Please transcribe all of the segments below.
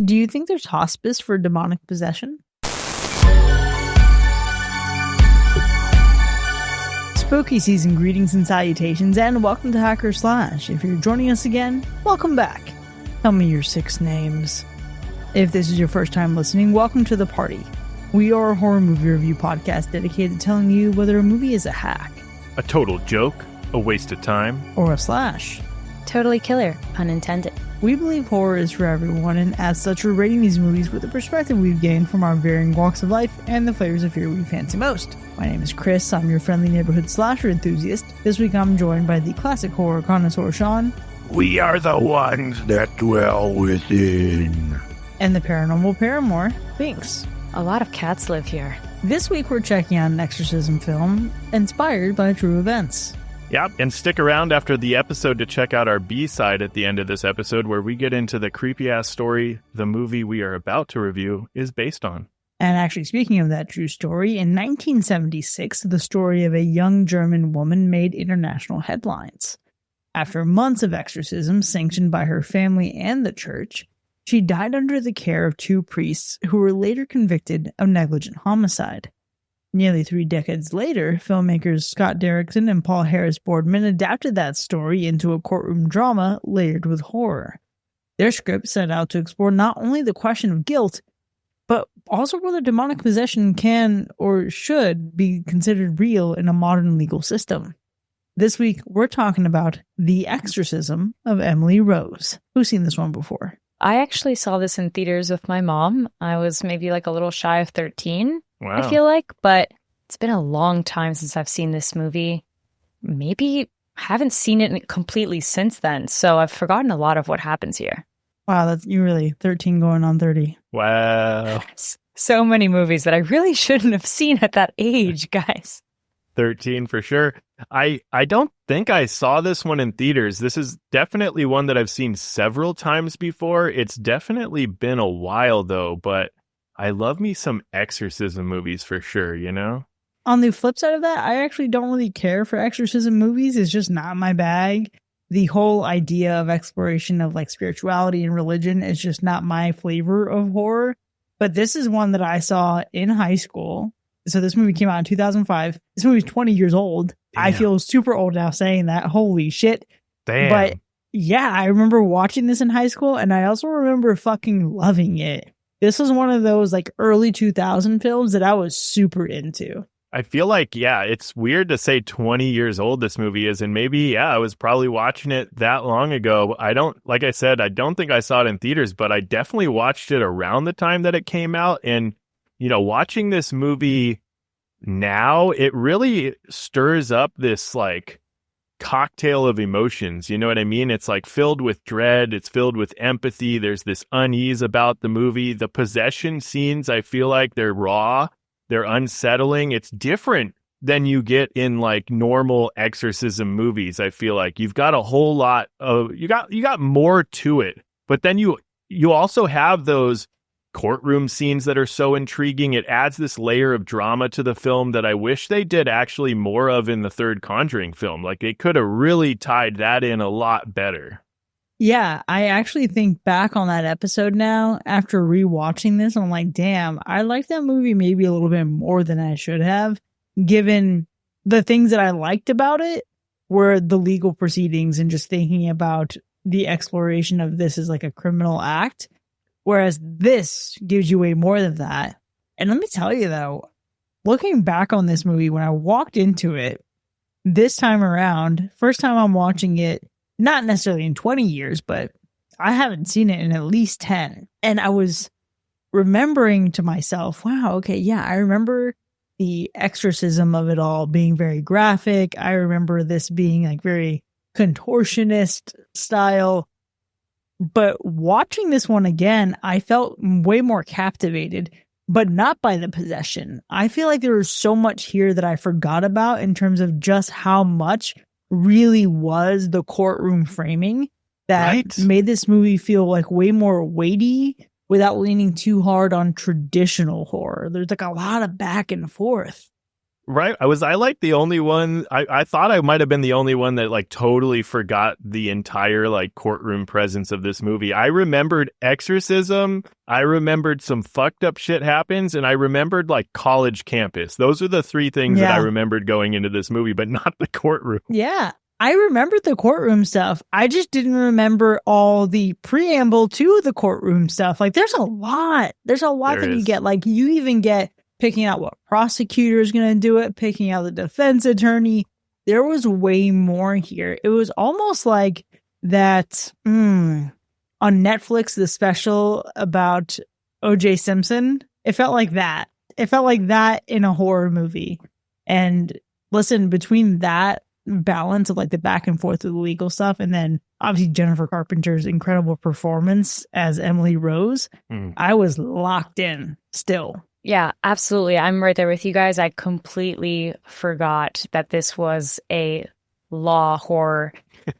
Do you think there's hospice for demonic possession? Spooky season greetings and salutations, and welcome to Hacker Slash. If you're joining us again, welcome back. Tell me your 6 names. If this is your first time listening, welcome to the party. We are a horror movie review podcast dedicated to telling you whether a movie is a hack, a total joke, a waste of time, or a slash. Totally killer, pun intended. We believe horror is for everyone, and as such, we're rating these movies with the perspective we've gained from our varying walks of life and the flavors of fear we fancy most. My name is Chris, I'm your friendly neighborhood slasher enthusiast. This week I'm joined by the classic horror connoisseur Sean. We are the ones that dwell within. And the paranormal paramour, Binks. A lot of cats live here. This week we're checking out an exorcism film inspired by true events. Yep, and stick around after the episode to check out our B-side at the end of this episode where we get into the creepy-ass story the movie we are about to review is based on. And actually, speaking of that true story, in 1976, the story of a young German woman made international headlines. After months of exorcisms sanctioned by her family and the church, she died under the care of 2 priests who were later convicted of negligent homicide. Nearly 3 decades later, filmmakers Scott Derrickson and Paul Harris Boardman adapted that story into a courtroom drama layered with horror. Their script set out to explore not only the question of guilt, but also whether demonic possession can or should be considered real in a modern legal system. This week, we're talking about The Exorcism of Emily Rose. Who's seen this one before? I actually saw this in theaters with my mom. I was maybe like a little shy of 13. Wow. I feel like, but it's been a long time since I've seen this movie. Maybe haven't seen it completely since then, so I've forgotten a lot of what happens here. Wow, that's you really 13 going on 30. Wow. So many movies that I really shouldn't have seen at that age, guys. 13 for sure. I don't think I saw this one in theaters. This is definitely one that I've seen several times before. It's definitely been a while though, but I love me some exorcism movies for sure, you know? On the flip side of that, I actually don't really care for exorcism movies. It's just not my bag. The whole idea of exploration of like spirituality and religion is just not my flavor of horror. But this is one that I saw in high school. So this movie came out in 2005. This movie's 20 years old. Damn. I feel super old now saying that. Holy shit. Damn. But yeah, I remember watching this in high school, and I also remember fucking loving it. This was one of those like early 2000 films that I was super into. I feel like, yeah, it's weird to say 20 years old this movie is, and maybe, yeah, I was probably watching it that long ago. Like I said, I don't think I saw it in theaters, but I definitely watched it around the time that it came out. And, you know, watching this movie now, it really stirs up this like cocktail of emotions. You know what I mean? It's like filled with dread. It's filled with empathy. There's this unease about the movie. The possession scenes, I feel like they're raw. They're unsettling. It's different than you get in like normal exorcism movies. I feel like you've got a whole lot of, you got more to it, but then you also have those courtroom scenes that are so intriguing. It adds this layer of drama to the film that I wish they did actually more of in the third Conjuring film. Like they could have really tied that in a lot better. Yeah, I actually think back on that episode now after rewatching this. I'm like, damn, I liked that movie maybe a little bit more than I should have, given the things that I liked about it were the legal proceedings and just thinking about the exploration of this as like a criminal act. Whereas this gives you way more than that. And let me tell you though, looking back on this movie, when I walked into it this time around, first time I'm watching it, not necessarily in 20 years, but I haven't seen it in at least 10. And I was remembering to myself, wow, okay, yeah, I remember the exorcism of it all being very graphic. I remember this being like very contortionist style. But watching this one again, I felt way more captivated, but not by the possession. I feel like there was so much here that I forgot about in terms of just how much really was the courtroom framing that made this movie feel like way more weighty without leaning too hard on traditional horror. There's like a lot of back and forth. Right. I like the only one. I thought I might have been the only one that like totally forgot the entire like courtroom presence of this movie. I remembered exorcism. I remembered some fucked up shit happens, and I remembered like college campus. Those are the three things that I remembered going into this movie, but not the courtroom. Yeah. I remembered the courtroom stuff. I just didn't remember all the preamble to the courtroom stuff. Like there's a lot. There's a lot that you get. Like you even get picking out what prosecutor is going to do it, picking out the defense attorney. There was way more here. It was almost like that on Netflix, the special about O.J. Simpson. It felt like that. It felt like that in a horror movie. And listen, between that balance of like the back and forth of the legal stuff, and then obviously Jennifer Carpenter's incredible performance as Emily Rose, I was locked in still. Yeah, absolutely. I'm right there with you guys. I completely forgot that this was a law horror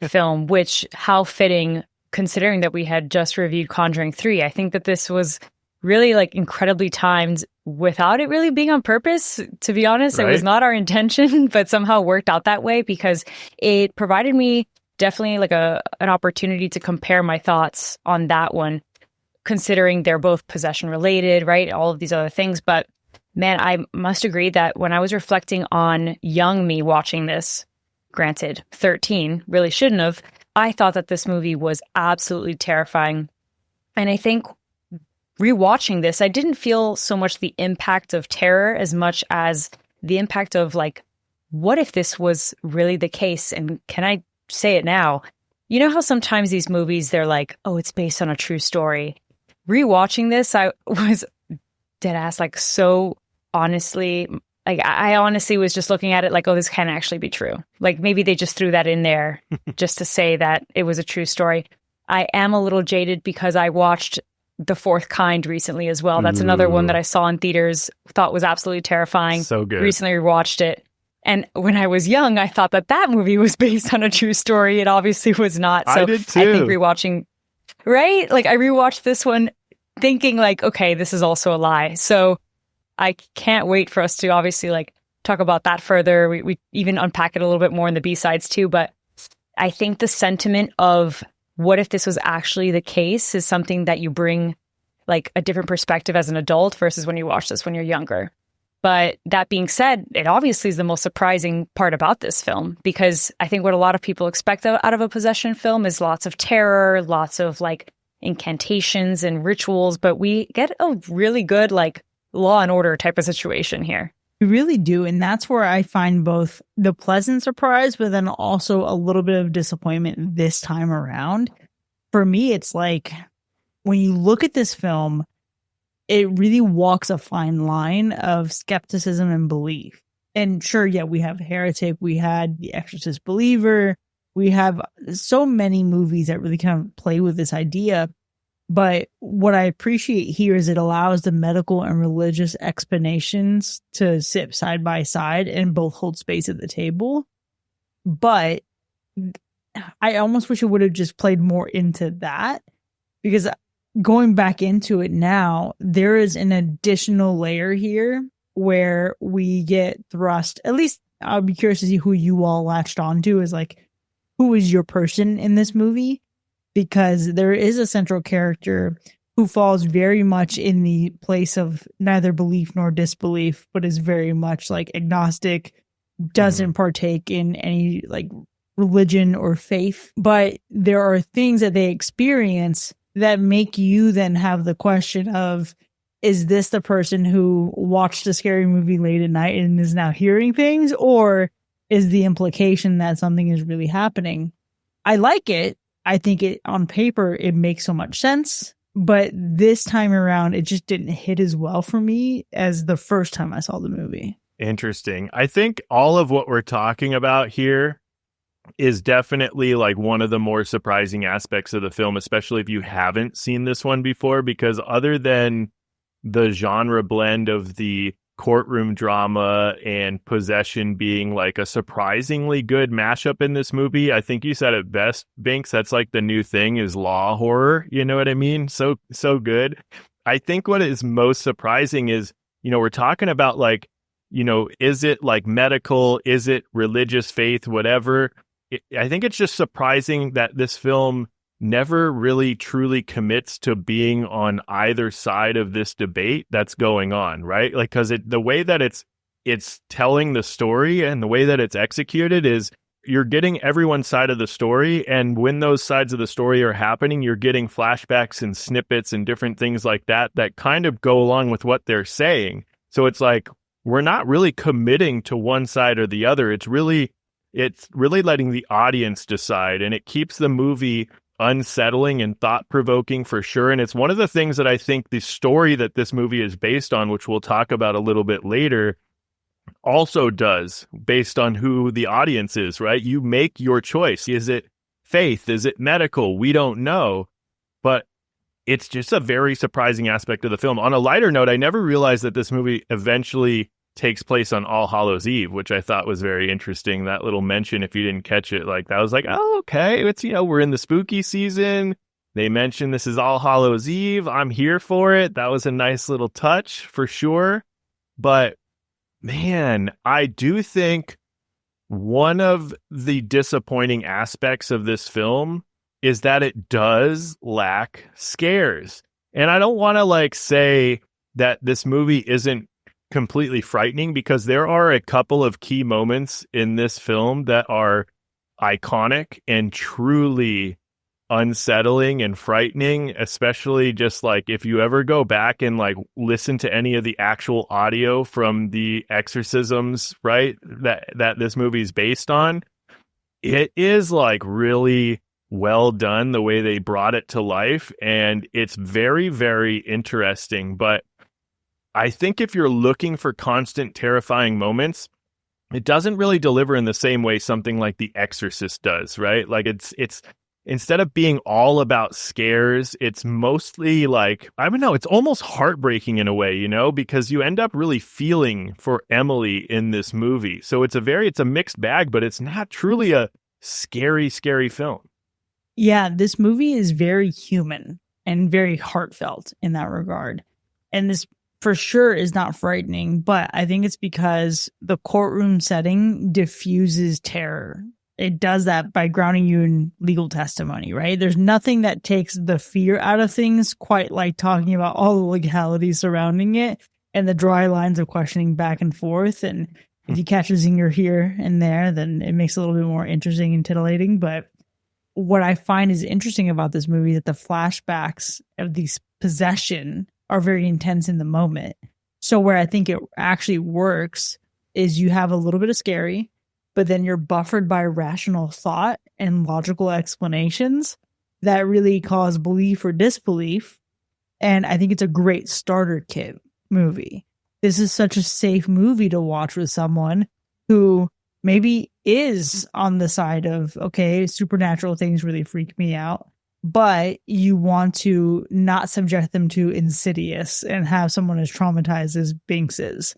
film, which how fitting considering that we had just reviewed Conjuring 3. I think that this was really like incredibly timed without it really being on purpose. To be honest, It was not our intention, but somehow worked out that way because it provided me definitely like an opportunity to compare my thoughts on that one, considering they're both possession related, right? All of these other things. But man, I must agree that when I was reflecting on young me watching this, granted 13, really shouldn't have, I thought that this movie was absolutely terrifying. And I think rewatching this, I didn't feel so much the impact of terror as much as the impact of like, what if this was really the case? And can I say it now? You know how sometimes these movies, they're like, oh, it's based on a true story. Rewatching this, I was dead ass, like so honestly, like I honestly was just looking at it like, oh, this can actually be true. Like maybe they just threw that in there just to say that it was a true story. I am a little jaded because I watched The Fourth Kind recently as well. That's another one that I saw in theaters, thought was absolutely terrifying. So good. Recently rewatched it. And when I was young, I thought that that movie was based on a true story. It obviously was not. So I did too. I think rewatching, right? Like I rewatched this one thinking like, okay, this is also a lie. So I can't wait for us to obviously like talk about that further. We even unpack it a little bit more in the B-sides too. But I think the sentiment of what if this was actually the case is something that you bring like a different perspective as an adult versus when you watch this when you're younger. But that being said, it obviously is the most surprising part about this film, because I think what a lot of people expect out of a possession film is lots of terror, lots of like incantations and rituals, but we get a really good like Law and Order type of situation here. We really do. And that's where I find both the pleasant surprise, but then also a little bit of disappointment this time around. For me, it's like when you look at this film, it really walks a fine line of skepticism and belief. And sure, yeah, we have Heretic, we had The Exorcist Believer, we have so many movies that really kind of play with this idea. But what I appreciate here is it allows the medical and religious explanations to sit side by side and both hold space at the table. But I almost wish it would have just played more into that, because going back into it now, there is an additional layer here where we get thrust. At least I'll be curious to see who you all latched onto, is like, who is your person in this movie? Because there is a central character who falls very much in the place of neither belief nor disbelief, but is very much like agnostic, doesn't partake in any like religion or faith. But there are things that they experience that make you then have the question of, is this the person who watched a scary movie late at night and is now hearing things? Or is the implication that something is really happening? I like it. I think it on paper, it makes so much sense. But this time around, it just didn't hit as well for me as the first time I saw the movie. Interesting. I think all of what we're talking about here is definitely like one of the more surprising aspects of the film, especially if you haven't seen this one before, because other than the genre blend of the courtroom drama and possession being like a surprisingly good mashup in this movie, I think you said it best, Binks. That's like the new thing is law horror. You know what I mean? So good. I think what is most surprising is, you know, we're talking about like, is it like medical? Is it religious faith? Whatever. I think it's just surprising that this film never really truly commits to being on either side of this debate that's going on, right? Like, because the way that it's telling the story and the way that it's executed is you're getting everyone's side of the story. And when those sides of the story are happening, you're getting flashbacks and snippets and different things like that kind of go along with what they're saying. So it's like, we're not really committing to one side or the other. It's really letting the audience decide, and it keeps the movie unsettling and thought-provoking for sure. And it's one of the things that I think the story that this movie is based on, which we'll talk about a little bit later, also does, based on who the audience is, right? You make your choice. Is it faith? Is it medical? We don't know. But it's just a very surprising aspect of the film. On a lighter note, I never realized that this movie eventually takes place on All Hallows Eve, which I thought was very interesting. That little mention, if you didn't catch it, like that was like, oh, okay. It's, we're in the spooky season. They mentioned this is All Hallows Eve. I'm here for it. That was a nice little touch for sure. But man, I do think one of the disappointing aspects of this film is that it does lack scares. And I don't want to say that this movie isn't completely frightening, because there are a couple of key moments in this film that are iconic and truly unsettling and frightening, especially just if you ever go back and listen to any of the actual audio from the exorcisms, right, that this movie is based on. It is really well done the way they brought it to life, and it's very, very interesting. But I think if you're looking for constant terrifying moments, it doesn't really deliver in the same way something like The Exorcist does, right? It's instead of being all about scares, it's mostly I don't know, it's almost heartbreaking in a way, because you end up really feeling for Emily in this movie. So it's a mixed bag, but it's not truly a scary, scary film. Yeah, this movie is very human and very heartfelt in that regard. And this for sure is not frightening, but I think it's because the courtroom setting diffuses terror. It does that by grounding you in legal testimony, right? There's nothing that takes the fear out of things quite like talking about all the legalities surrounding it and the dry lines of questioning back and forth. And if you catch a zinger here and there, then it makes it a little bit more interesting and titillating. But what I find is interesting about this movie is that the flashbacks of these possession are very intense in the moment. So where I think it actually works is you have a little bit of scary, but then you're buffered by rational thought and logical explanations that really cause belief or disbelief. And I think it's a great starter kit movie. This is such a safe movie to watch with someone who maybe is on the side of, okay, supernatural things really freak me out, but you want to not subject them to Insidious and have someone as traumatized as Binks is.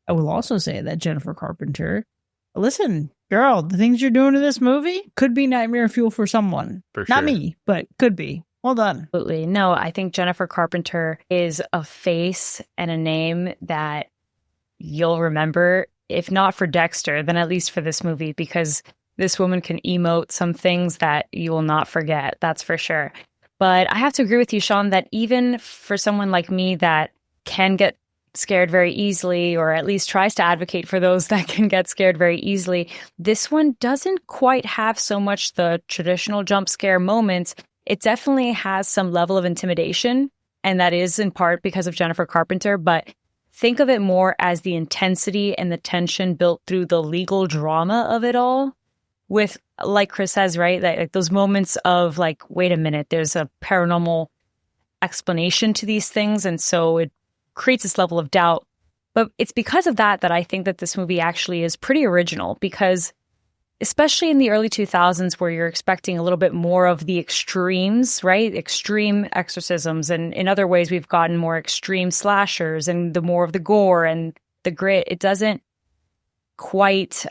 I will also say that Jennifer Carpenter, listen, girl, the things you're doing in this movie could be nightmare fuel for someone. For sure. Not me, but could be. Well done. Absolutely. No, I think Jennifer Carpenter is a face and a name that you'll remember, if not for Dexter, then at least for this movie, because this woman can emote some things that you will not forget. That's for sure. But I have to agree with you, Sean, that even for someone like me that can get scared very easily, or at least tries to advocate for those that can get scared very easily, this one doesn't quite have so much the traditional jump scare moments. It definitely has some level of intimidation, and that is in part because of Jennifer Carpenter, but think of it more as the intensity and the tension built through the legal drama of it all, with, like Chris says, right, like those moments of wait a minute, there's a paranormal explanation to these things, and so it creates this level of doubt. But it's because of that I think that this movie actually is pretty original, because especially in the early 2000s, where you're expecting a little bit more of the extremes, right? Extreme exorcisms. And in other ways, we've gotten more extreme slashers and the more of the gore and the grit. It doesn't quite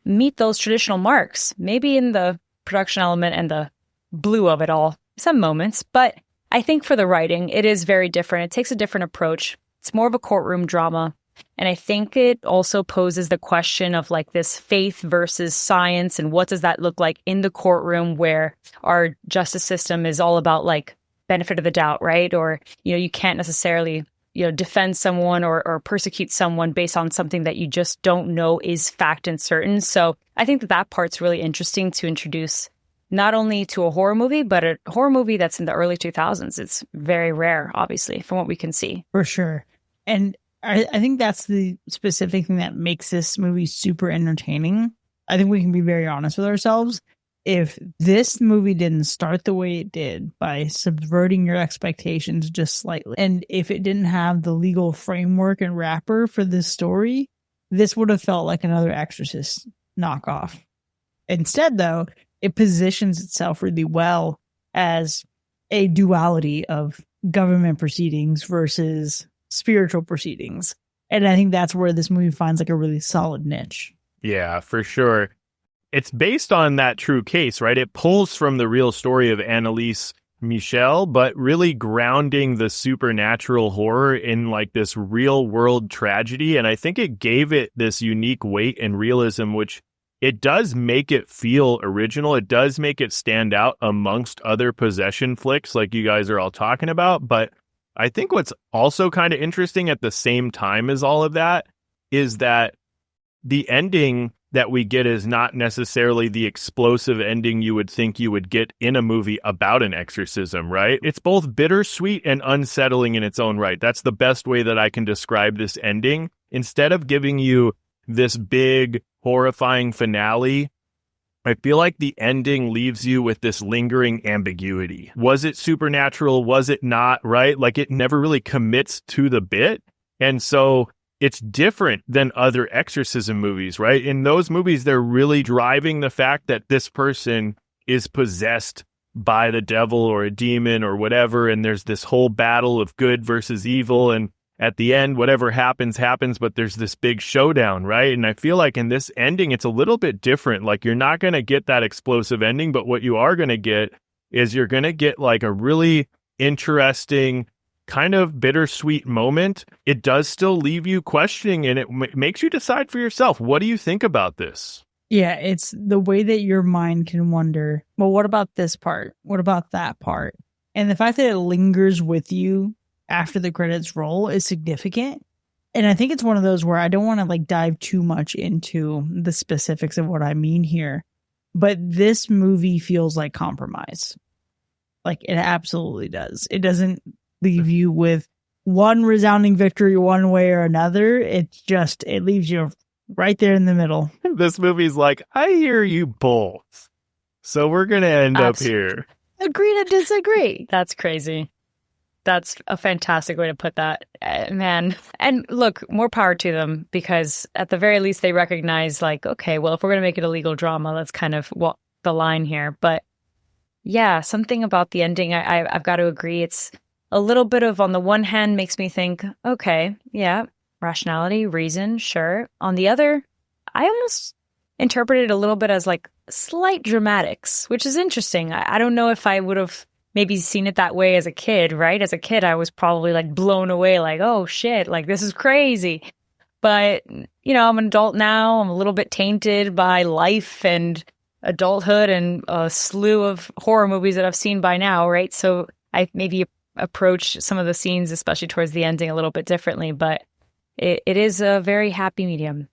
meet those traditional marks, maybe in the production element and the blue of it all, some moments. But I think for the writing, it is very different. It takes a different approach. It's more of a courtroom drama. And I think it also poses the question of like this faith versus science, and what does that look like in the courtroom where our justice system is all about like benefit of the doubt, right? Or, you can't necessarily, defend someone or persecute someone based on something that you just don't know is fact and certain. So I think that part's really interesting to introduce not only to a horror movie, but a horror movie that's in the early 2000s. It's very rare, obviously, from what we can see. For sure. And I think that's the specific thing that makes this movie super entertaining. I think we can be very honest with ourselves. If this movie didn't start the way it did by subverting your expectations just slightly, and if it didn't have the legal framework and wrapper for this story, this would have felt like another Exorcist knockoff. Instead, though, it positions itself really well as a duality of government proceedings versus spiritual proceedings. And I think that's where this movie finds like a really solid niche. Yeah, for sure. It's based on that true case, right? It pulls from the real story of Annalise Michel, but really grounding the supernatural horror in like this real world tragedy. And I think it gave it this unique weight and realism, which it does make it feel original. It does make it stand out amongst other possession flicks like you guys are all talking about. But I think what's also kind of interesting at the same time as all of that is that the ending that we get is not necessarily the explosive ending you would think you would get in a movie about an exorcism, right? It's both bittersweet and unsettling in its own right. That's the best way that I can describe this ending. Instead of giving you this big, horrifying finale, I feel like the ending leaves you with this lingering ambiguity. Was it supernatural? Was it not, right? Like it never really commits to the bit. And so it's different than other exorcism movies, right? In those movies, they're really driving the fact that this person is possessed by the devil or a demon or whatever. And there's this whole battle of good versus evil. And at the end, whatever happens, but there's this big showdown, right? And I feel like in this ending, it's a little bit different. Like you're not going to get that explosive ending, but what you are going to get is you're going to get like a really interesting kind of bittersweet moment. It does still leave you questioning, and it makes you decide for yourself. What do you think about this? Yeah, it's the way that your mind can wonder, well, what about this part? What about that part? And the fact that it lingers with you after the credits roll is significant. And I think it's one of those where I don't want to like dive too much into the specifics of what I mean here, but this movie feels like compromise. Like it absolutely does. It doesn't leave you with one resounding victory one way or another. It leaves you right there in the middle. This movie's like, I hear you both, so we're gonna end up here. Agree to disagree. That's crazy. That's a fantastic way to put that, man. And look, more power to them, because at the very least they recognize like, okay, well, if we're gonna make it a legal drama, let's kind of walk the line here. But yeah, something about the ending, I've got to agree. It's a little bit of, on the one hand, makes me think, okay, yeah, rationality, reason, sure. On the other, I almost interpreted it a little bit as like slight dramatics, which is interesting. I don't know if I would have maybe seen it that way as a kid, right? As a kid, I was probably like blown away, like, oh shit, like this is crazy. But, I'm an adult now. I'm a little bit tainted by life and adulthood and a slew of horror movies that I've seen by now, right? So I maybe approach some of the scenes, especially towards the ending, a little bit differently, but it is a very happy medium.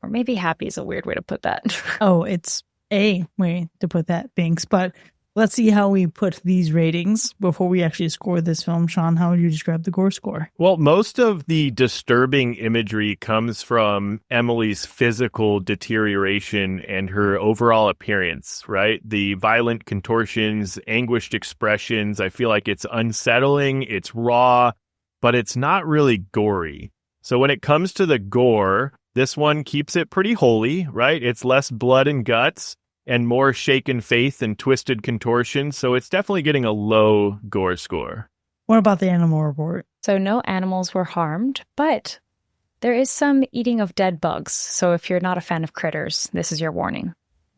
Or maybe happy is a weird way to put that. Oh, it's a way to put that, Binks. But let's see how we put these ratings before we actually score this film. Sean, how would you describe the gore score? Well, most of the disturbing imagery comes from Emily's physical deterioration and her overall appearance, right? The violent contortions, anguished expressions. I feel like it's unsettling, it's raw, but it's not really gory. So when it comes to the gore, this one keeps it pretty holy, right? It's less blood and guts and more shaken faith and twisted contortions. So it's definitely getting a low gore score. What about the animal report? So no animals were harmed, but there is some eating of dead bugs. So if you're not a fan of critters, this is your warning.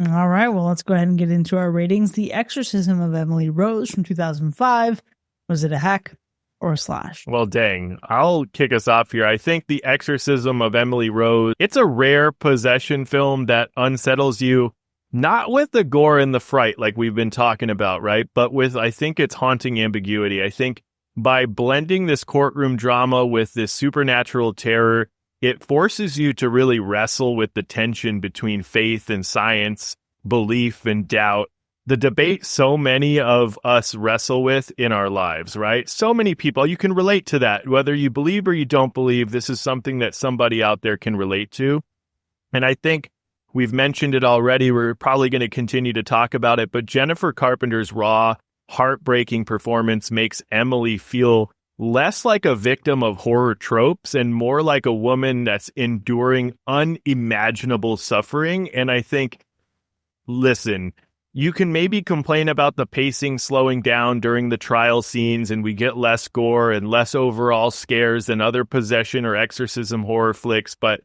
All right, well, let's go ahead and get into our ratings. The Exorcism of Emily Rose from 2005. Was it a hack? or a slash? Well, dang. I'll kick us off here. I think The Exorcism of Emily Rose, it's a rare possession film that unsettles you, not with the gore and the fright like we've been talking about, right? But with, I think, its haunting ambiguity. I think by blending this courtroom drama with this supernatural terror, it forces you to really wrestle with the tension between faith and science, belief and doubt. The debate so many of us wrestle with in our lives, right? So many people, you can relate to that. Whether you believe or you don't believe, this is something that somebody out there can relate to. And I think we've mentioned it already. We're probably going to continue to talk about it. But Jennifer Carpenter's raw, heartbreaking performance makes Emily feel less like a victim of horror tropes and more like a woman that's enduring unimaginable suffering. And I think, listen, you can maybe complain about the pacing slowing down during the trial scenes and we get less gore and less overall scares than other possession or exorcism horror flicks, but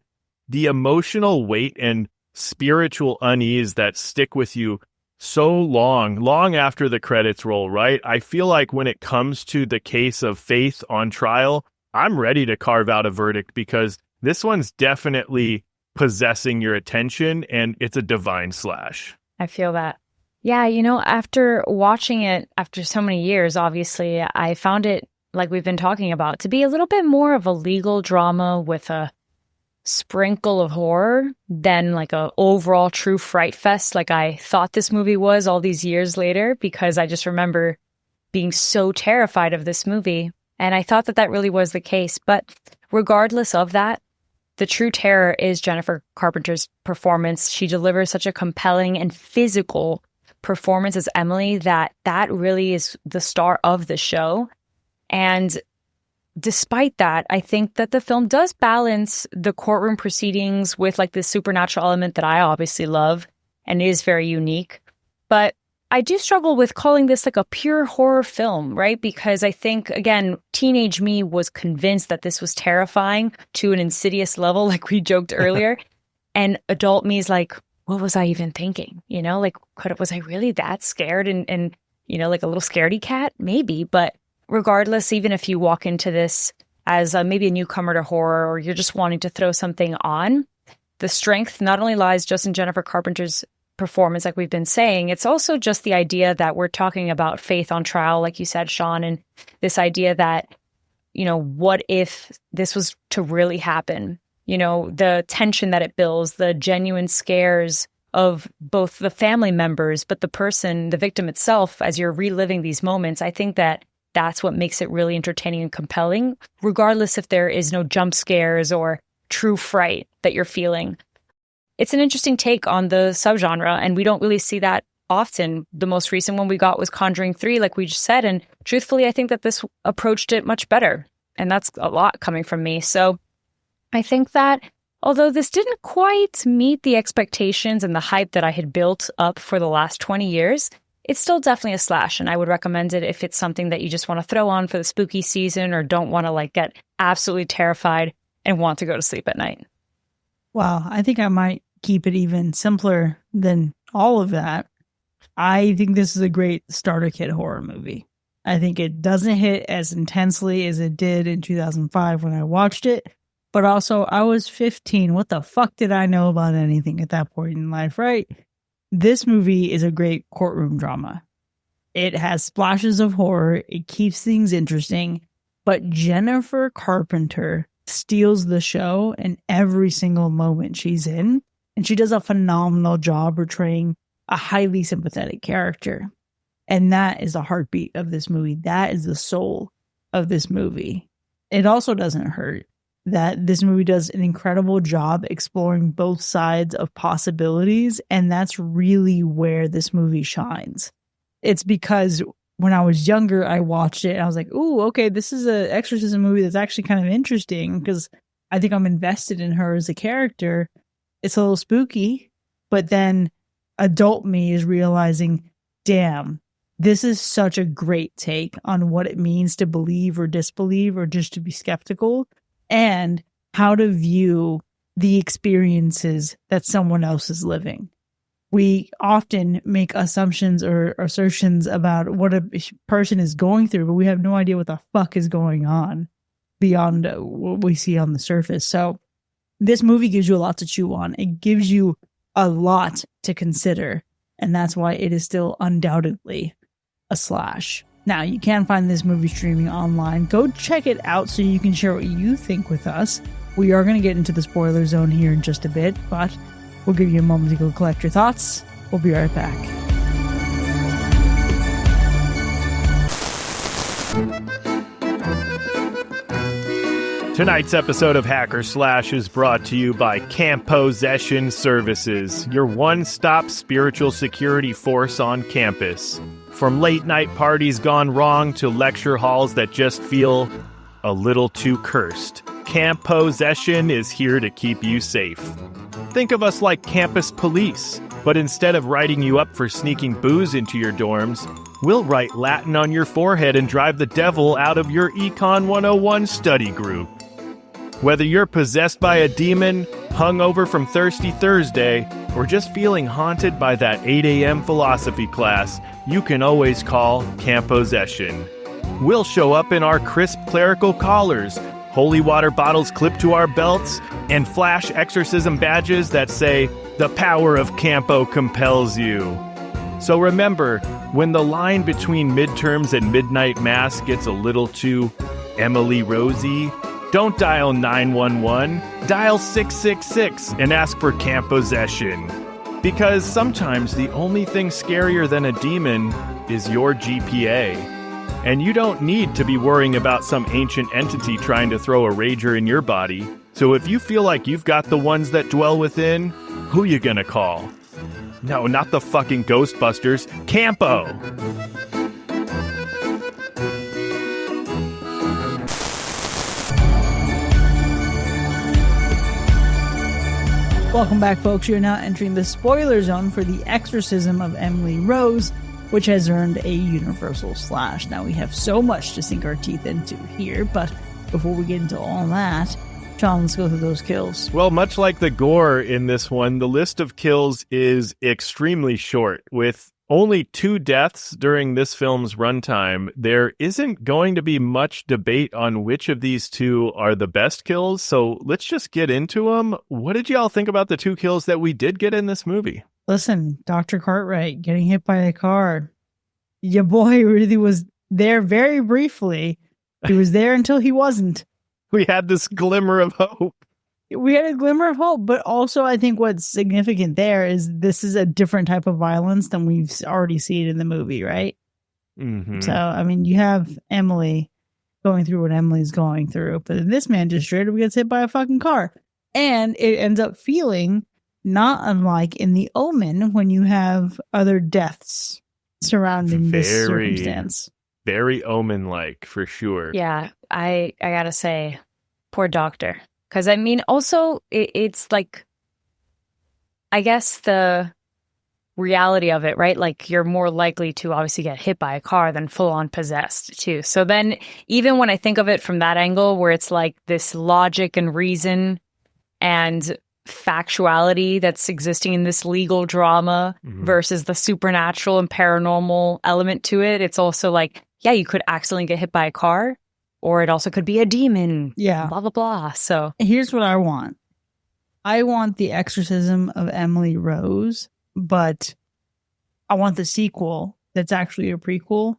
the emotional weight and spiritual unease that stick with you so long after the credits roll, right? I feel like when it comes to the case of faith on trial, I'm ready to carve out a verdict because this one's definitely possessing your attention and it's a divine slash. I feel that. Yeah, after watching it after so many years, obviously, I found it, like we've been talking about, to be a little bit more of a legal drama with a sprinkle of horror than like a overall true fright fest like I thought this movie was all these years later, because I just remember being so terrified of this movie. And I thought that really was the case. But regardless of that, the true terror is Jennifer Carpenter's performance. She delivers such a compelling and physical performance as Emily that really is the star of the show. And despite that, I think that the film does balance the courtroom proceedings with like this supernatural element that I obviously love and is very unique. But I do struggle with calling this like a pure horror film, right? Because I think, again, teenage me was convinced that this was terrifying to an insidious level, like we joked earlier. And adult me is like, what was I even thinking? Like, was I really that scared and like a little scaredy cat? Maybe. But regardless, even if you walk into this as maybe a newcomer to horror or you're just wanting to throw something on, the strength not only lies just in Jennifer Carpenter's performance, like we've been saying, it's also just the idea that we're talking about faith on trial, like you said, Sean, and this idea that, what if this was to really happen? The tension that it builds, the genuine scares of both the family members, but the victim itself, as you're reliving these moments. I think that that's what makes it really entertaining and compelling, regardless if there is no jump scares or true fright that you're feeling. It's an interesting take on the subgenre, and we don't really see that often. The most recent one we got was Conjuring 3, like we just said, and truthfully, I think that this approached it much better, and that's a lot coming from me. So I think that although this didn't quite meet the expectations and the hype that I had built up for the last 20 years, it's still definitely a slash, and I would recommend it if it's something that you just want to throw on for the spooky season or don't want to like get absolutely terrified and want to go to sleep at night. Wow, I think I might keep it even simpler than all of that. I think this is a great starter kit horror movie. I think it doesn't hit as intensely as it did in 2005 when I watched it. But also, I was 15. What the fuck did I know about anything at that point in life, right? This movie is a great courtroom drama. It has splashes of horror. It keeps things interesting. But Jennifer Carpenter steals the show in every single moment she's in. And she does a phenomenal job portraying a highly sympathetic character. And that is the heartbeat of this movie. That is the soul of this movie. It also doesn't hurt that this movie does an incredible job exploring both sides of possibilities, and that's really where this movie shines. It's because when I was younger, I watched it and I was like, ooh, okay, this is an exorcism movie that's actually kind of interesting because I think I'm invested in her as a character. It's a little spooky, but then adult me is realizing, damn, this is such a great take on what it means to believe or disbelieve or just to be skeptical, and how to view the experiences that someone else is living. we often make assumptions or assertions about what a person is going through, but we have no idea what the fuck is going on beyond what we see on the surface. So this movie gives you a lot to chew on. It gives you a lot to consider, and that's why it is still undoubtedly a slash. Now, you can find this movie streaming online. Go check it out so you can share what you think with us. We are going to get into the spoiler zone here in just a bit, but we'll give you a moment to go collect your thoughts. We'll be right back. Tonight's episode of Hacker Slash is brought to you by Campossession Services, your one-stop spiritual security force on campus. From late-night parties gone wrong to lecture halls that just feel a little too cursed, Campossession is here to keep you safe. Think of us like campus police, but instead of writing you up for sneaking booze into your dorms, we'll write Latin on your forehead and drive the devil out of your Econ 101 study group. Whether you're possessed by a demon, hungover from Thirsty Thursday, or just feeling haunted by that 8 a.m. philosophy class, you can always call Campossession. We'll show up in our crisp clerical collars, holy water bottles clipped to our belts, and flash exorcism badges that say, "The power of Campo compels you." So remember, when the line between midterms and midnight mass gets a little too Emily Rosey, don't dial 911, dial 666 and ask for Campossession. Because sometimes the only thing scarier than a demon is your GPA. And you don't need to be worrying about some ancient entity trying to throw a rager in your body. So if you feel like you've got the ones that dwell within, who you gonna call? No, not the fucking Ghostbusters. Campo! Welcome back, folks. You're now entering the spoiler zone for the Exorcism of Emily Rose, which has earned a universal slash. Now, we have so much to sink our teeth into here, but before we get into all that, John, let's go through those kills. Well, much like the gore in this one, the list of kills is extremely short. With only 2 deaths during this film's runtime, there isn't going to be much debate on which of these 2 are the best kills, so let's just get into them. What did y'all think about the 2 kills that we did get in this movie? Listen, Dr. Cartwright getting hit by a car. Your boy really was there very briefly. He was there until he wasn't. We had this glimmer of hope. We had a glimmer of hope, but also I think what's significant there is this is a different type of violence than we've already seen in the movie, right? Mm-hmm. So, I mean, you have Emily going through what Emily's going through, but this man just straight up gets hit by a fucking car. And it ends up feeling not unlike in The Omen when you have other deaths surrounding this circumstance. Very Omen-like, for sure. Yeah, I gotta say, poor doctor. Because, I mean, also, it's like, I guess the reality of it, right? Like, you're more likely to obviously get hit by a car than full-on possessed, too. So then, even when I think of it from that angle, where it's like this logic and reason and factuality that's existing in this legal drama versus the supernatural and paranormal element to it, it's also like, yeah, you could accidentally get hit by a car. Or it also could be a demon. Yeah. Blah, blah, blah. So here's what I want. I want the Exorcism of Emily Rose, but I want the sequel that's actually a prequel.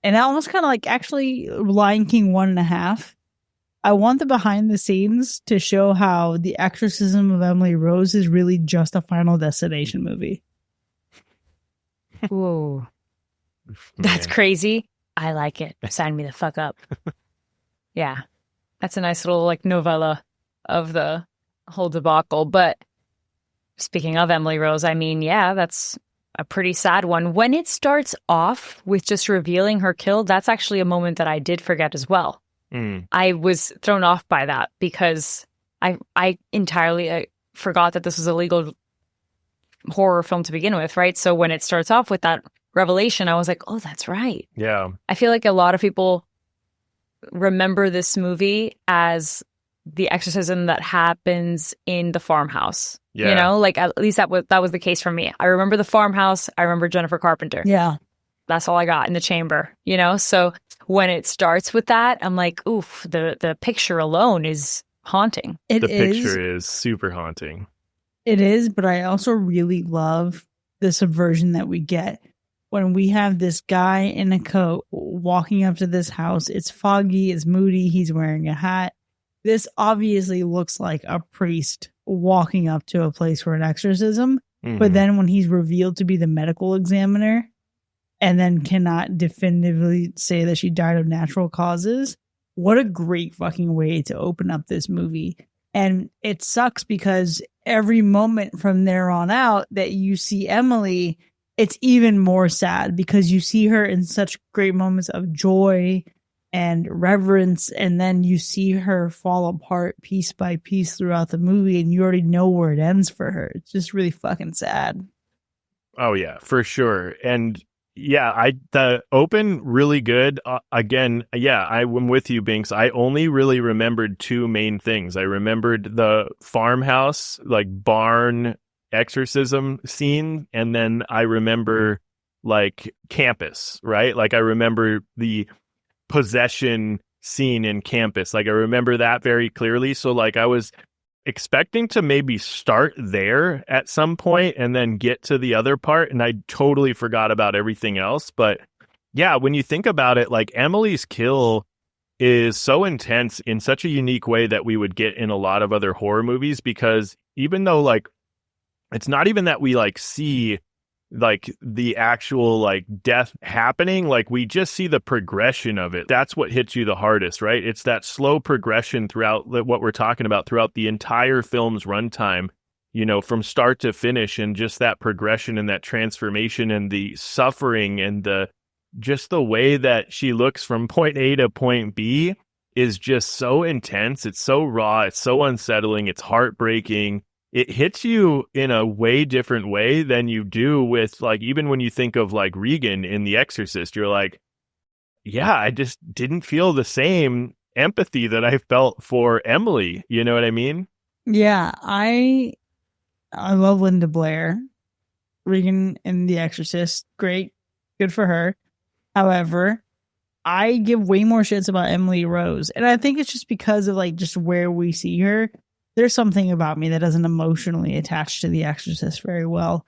And almost kind of like actually Lion King 1.5. I want the behind the scenes to show how the Exorcism of Emily Rose is really just a Final Destination movie. whoa. That's crazy. I like it. Sign me the fuck up. Yeah. That's a nice little like novella of the whole debacle. But speaking of Emily Rose, I mean, yeah, that's a pretty sad one. When it starts off with just revealing her kill, that's actually a moment that I did forget as well. I was thrown off by that because I entirely forgot that this was a legal horror film to begin with, right? So when it starts off with that revelation, I was like, oh, that's right. Yeah. I feel like a lot of people remember this movie as the exorcism that happens in the farmhouse. Yeah. You know, like at least that was the case for me. I remember the farmhouse. I remember Jennifer Carpenter. Yeah. That's all I got in the chamber, you know? So when it starts with that, I'm like, oof, the picture alone is haunting. The picture is super haunting. It is, but I also really love the subversion that we get when we have this guy in a coat walking up to this house. It's foggy, it's moody, he's wearing a hat. This obviously looks like a priest walking up to a place for an exorcism. Mhm. But then when he's revealed to be the medical examiner and then cannot definitively say that she died of natural causes, what a great fucking way to open up this movie. And it sucks because every moment from there on out that you see Emily, it's even more sad because you see her in such great moments of joy and reverence, and then you see her fall apart piece by piece throughout the movie, and you already know where it ends for her. It's just really fucking sad. Oh yeah, for sure. And yeah, the open really good. Again, yeah, I'm with you, Binks. I only really remembered two main things. I remembered the farmhouse, like barn exorcism scene, and then I remember like campus, right? Like I remember the possession scene in campus. Like I remember that very clearly. So like I was expecting to maybe start there at some point and then get to the other part, and I totally forgot about everything else. But yeah, when you think about it, like Emily's kill is so intense in such a unique way that we would get in a lot of other horror movies, because even though like it's not even that we like see like the actual like death happening, like we just see the progression of it. That's what hits you the hardest, right? It's that slow progression throughout what we're talking about throughout the entire film's runtime, you know, from start to finish, and just that progression and that transformation and the suffering and the just the way that she looks from point A to point B is just so intense. It's so raw, it's so unsettling, it's heartbreaking. It hits you in a way different way than you do with, like, even when you think of like Regan in The Exorcist, you're like, yeah, I just didn't feel the same empathy that I felt for Emily. You know what I mean? Yeah, I love Linda Blair. Regan in The Exorcist, great, good for her. However, I give way more shits about Emily Rose, and I think it's just because of like just where we see her. There's something about me that doesn't emotionally attach to The Exorcist very well.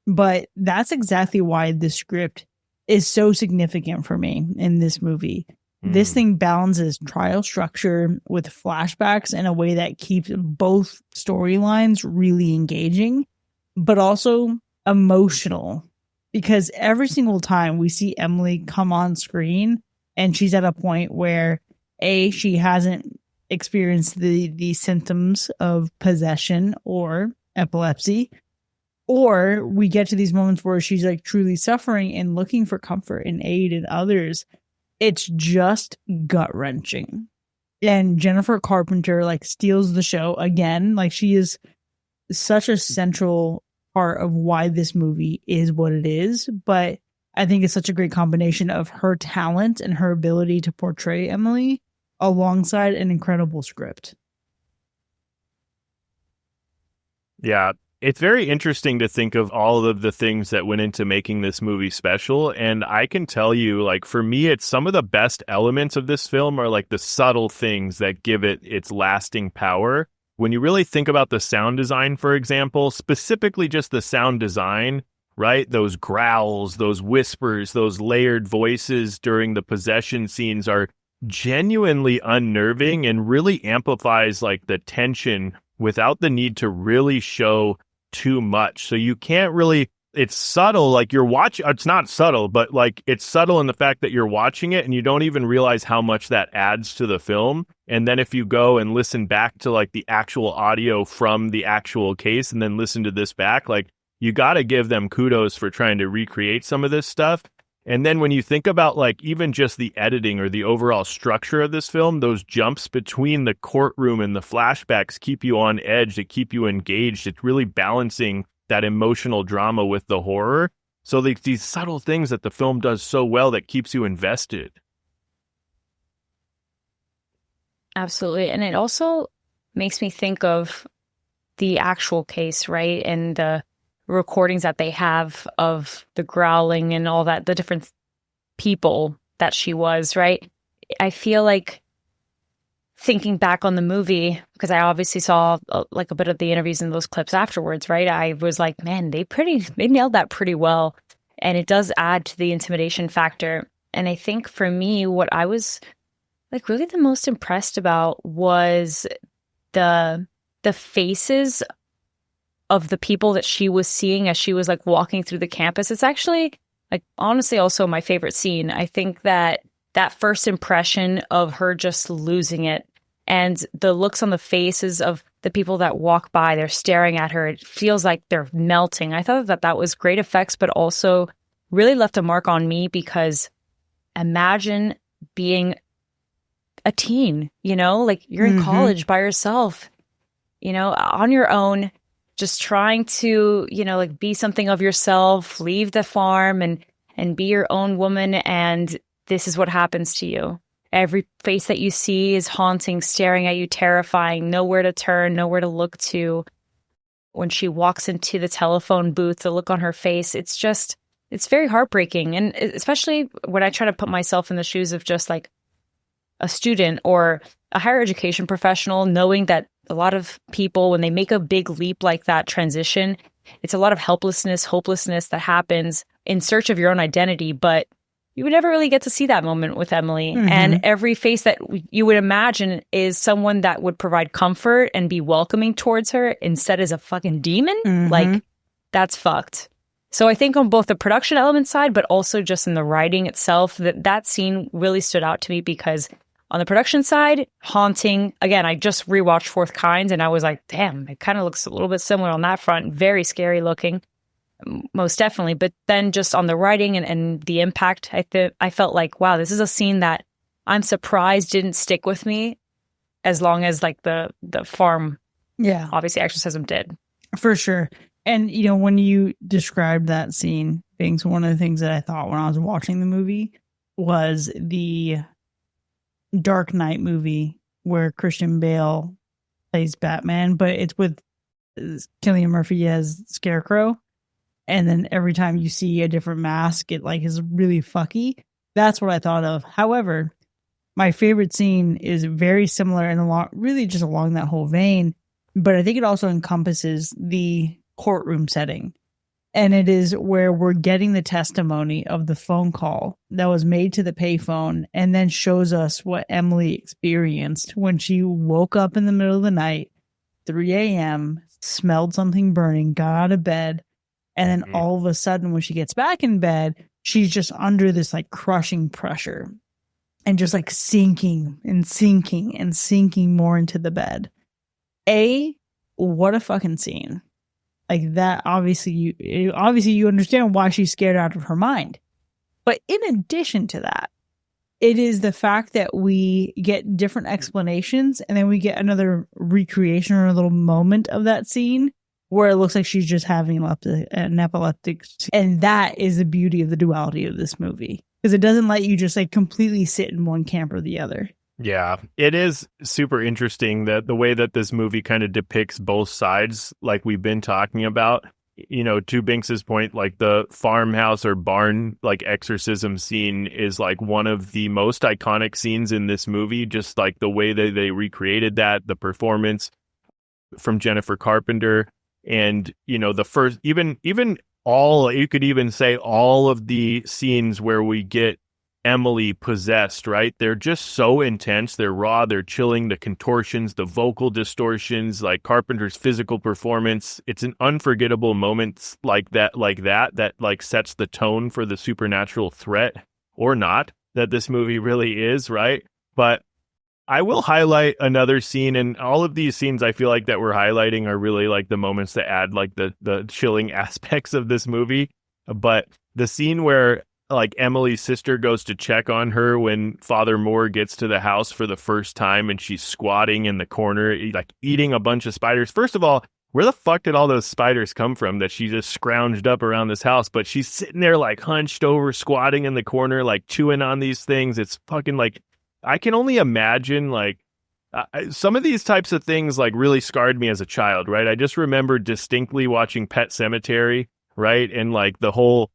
But that's exactly why the script is so significant for me in this movie. This thing balances trial structure with flashbacks in a way that keeps both storylines really engaging, but also emotional. Because every single time we see Emily come on screen and she's at a point where she hasn't experienced the symptoms of possession or epilepsy, or we get to these moments where she's like truly suffering and looking for comfort and aid in others. It's just gut-wrenching. And Jennifer Carpenter like steals the show again. Like she is such a central part of why this movie is what it is. But I think it's such a great combination of her talent and her ability to portray Emily alongside an incredible script. Yeah, it's very interesting to think of all of the things that went into making this movie special. And I can tell you, like, for me, it's some of the best elements of this film are like the subtle things that give it its lasting power. When you really think about the sound design, for example, specifically just the sound design, right? Those growls, those whispers, those layered voices during the possession scenes are genuinely unnerving and really amplifies like the tension without the need to really show too much. So you can't really, it's subtle, like you're watching, it's not subtle, but like it's subtle in the fact that you're watching it and you don't even realize how much that adds to the film. And then if you go and listen back to like the actual audio from the actual case and then listen to this back, like you got to give them kudos for trying to recreate some of this stuff. And then when you think about like even just the editing or the overall structure of this film, those jumps between the courtroom and the flashbacks keep you on edge, they keep you engaged. It's really balancing that emotional drama with the horror. So these subtle things that the film does so well that keeps you invested. Absolutely. And it also makes me think of the actual case, right? And the recordings that they have of the growling and all that, the different people that she was, right? I feel like thinking back on the movie, because I obviously saw like a bit of the interviews and those clips afterwards, right? I was like, man, they nailed that pretty well. And it does add to the intimidation factor. And I think for me, what I was like really the most impressed about was the faces of the people that she was seeing as she was like walking through the campus. It's actually like honestly also my favorite scene. I think that first impression of her just losing it and the looks on the faces of the people that walk by, they're staring at her. It feels like they're melting. I thought that was great effects, but also really left a mark on me because imagine being a teen, like you're in college by yourself, on your own, just trying to, like be something of yourself, leave the farm and be your own woman. And this is what happens to you. Every face that you see is haunting, staring at you, terrifying, nowhere to turn, nowhere to look to. When she walks into the telephone booth, the look on her face, it's very heartbreaking. And especially when I try to put myself in the shoes of just like a student or a higher education professional, knowing that a lot of people, when they make a big leap like that transition, it's a lot of helplessness, hopelessness that happens in search of your own identity. But you would never really get to see that moment with Emily. And every face that you would imagine is someone that would provide comfort and be welcoming towards her instead as a fucking demon. Like, that's fucked. So I think on both the production element side, but also just in the writing itself, that scene really stood out to me because on the production side, haunting. Again, I just rewatched Fourth Kind and I was like, damn, it kind of looks a little bit similar on that front. Very scary looking. Most definitely. But then just on the writing and the impact, I felt like, wow, this is a scene that I'm surprised didn't stick with me as long as like the farm, obviously Exorcism did. For sure. And, when you described that scene, things, one of the things that I thought when I was watching the movie was the Dark Knight movie where Christian Bale plays Batman, but it's with Cillian Murphy as Scarecrow. And then every time you see a different mask, it like is really fucky. That's what I thought of. However, my favorite scene is very similar and really just along that whole vein. But I think it also encompasses the courtroom setting. And it is where we're getting the testimony of the phone call that was made to the payphone and then shows us what Emily experienced when she woke up in the middle of the night, 3 a.m., smelled something burning, got out of bed. And then all of a sudden, when she gets back in bed, she's just under this like crushing pressure and just like sinking and sinking and sinking more into the bed. What a fucking scene. Like that, obviously you understand why she's scared out of her mind. But in addition to that, it is the fact that we get different explanations and then we get another recreation or a little moment of that scene where it looks like she's just having an epileptic. And that is the beauty of the duality of this movie. Because it doesn't let you just like completely sit in one camp or the other. Yeah, it is super interesting that the way that this movie kind of depicts both sides, like we've been talking about. To Binks's point, like the farmhouse or barn, like exorcism scene is like one of the most iconic scenes in this movie. Just like the way that they recreated that, the performance from Jennifer Carpenter. And, the first, even all, you could even say all of the scenes where we get Emily possessed, right? They're just so intense. They're raw. They're chilling. The contortions, the vocal distortions, like Carpenter's physical performance. It's an unforgettable moment like that like sets the tone for the supernatural threat or not that this movie really is, right? But I will highlight another scene, and all of these scenes I feel like that we're highlighting are really like the moments that add like the chilling aspects of this movie. But the scene where like Emily's sister goes to check on her when Father Moore gets to the house for the first time and she's squatting in the corner, like eating a bunch of spiders. First of all, where the fuck did all those spiders come from that she just scrounged up around this house? But she's sitting there like hunched over, squatting in the corner, like chewing on these things. It's fucking like, I can only imagine like some of these types of things like really scarred me as a child, right? I just remember distinctly watching Pet Sematary, right? And like the whole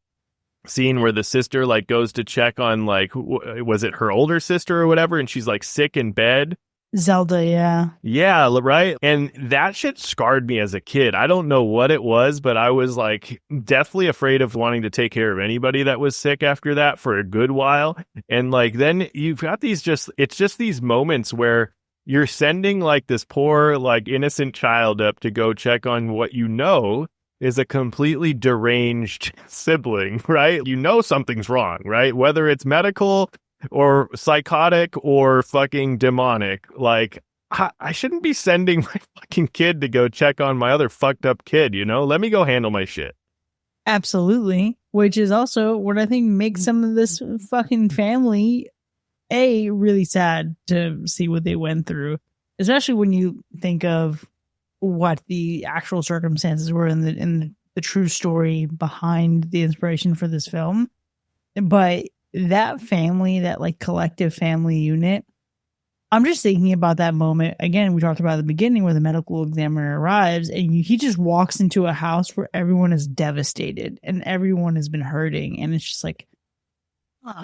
scene where the sister like goes to check on like, was it her older sister or whatever? And she's like sick in bed. Zelda, yeah. Yeah, right. And that shit scarred me as a kid. I don't know what it was, but I was like deathly afraid of wanting to take care of anybody that was sick after that for a good while. And like then you've got these it's just these moments where you're sending like this poor like innocent child up to go check on what you know is a completely deranged sibling, right? You know something's wrong, right? Whether it's medical or psychotic or fucking demonic. Like, I shouldn't be sending my fucking kid to go check on my other fucked up kid, you know? Let me go handle my shit. Absolutely. Which is also what I think makes some of this fucking family, really sad to see what they went through. Especially when you think of what the actual circumstances were in the true story behind the inspiration for this film. But that family, that like collective family unit, I'm just thinking about that moment. Again, we talked about at the beginning where the medical examiner arrives and he just walks into a house where everyone is devastated and everyone has been hurting. And it's just like,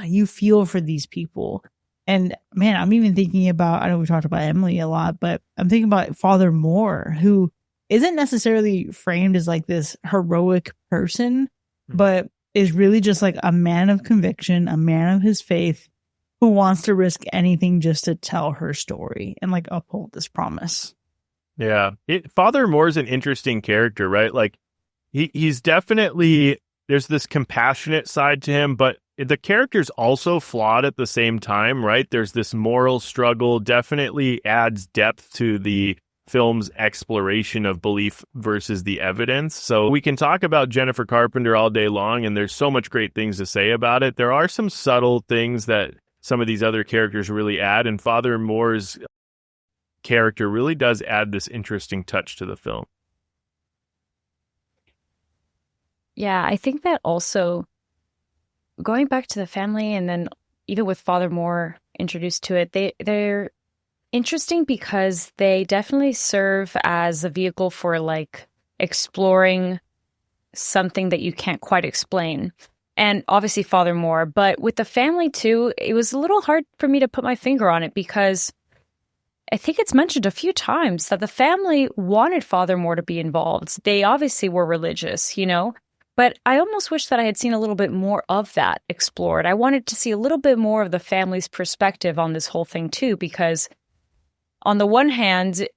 you feel for these people. And man, I'm even thinking about, I know we talked about Emily a lot, but I'm thinking about Father Moore, who isn't necessarily framed as like this heroic person, but is really just like a man of conviction, a man of his faith, who wants to risk anything just to tell her story and like uphold this promise. Yeah. Father Moore's an interesting character, right? Like he's definitely, there's this compassionate side to him, but the character's also flawed at the same time, right? There's this moral struggle, definitely adds depth to the film's exploration of belief versus the evidence. So we can talk about Jennifer Carpenter all day long, and there's so much great things to say about it. There are some subtle things that some of these other characters really add, and Father Moore's character really does add this interesting touch to the film. Yeah, I think that also, going back to the family and then even with Father Moore introduced to it, they're interesting because they definitely serve as a vehicle for like exploring something that you can't quite explain. And obviously Father Moore, but with the family too, it was a little hard for me to put my finger on it because I think it's mentioned a few times that the family wanted Father Moore to be involved. They obviously were religious, you know, but I almost wish that I had seen a little bit more of that explored. I wanted to see a little bit more of the family's perspective on this whole thing too, because on the one hand,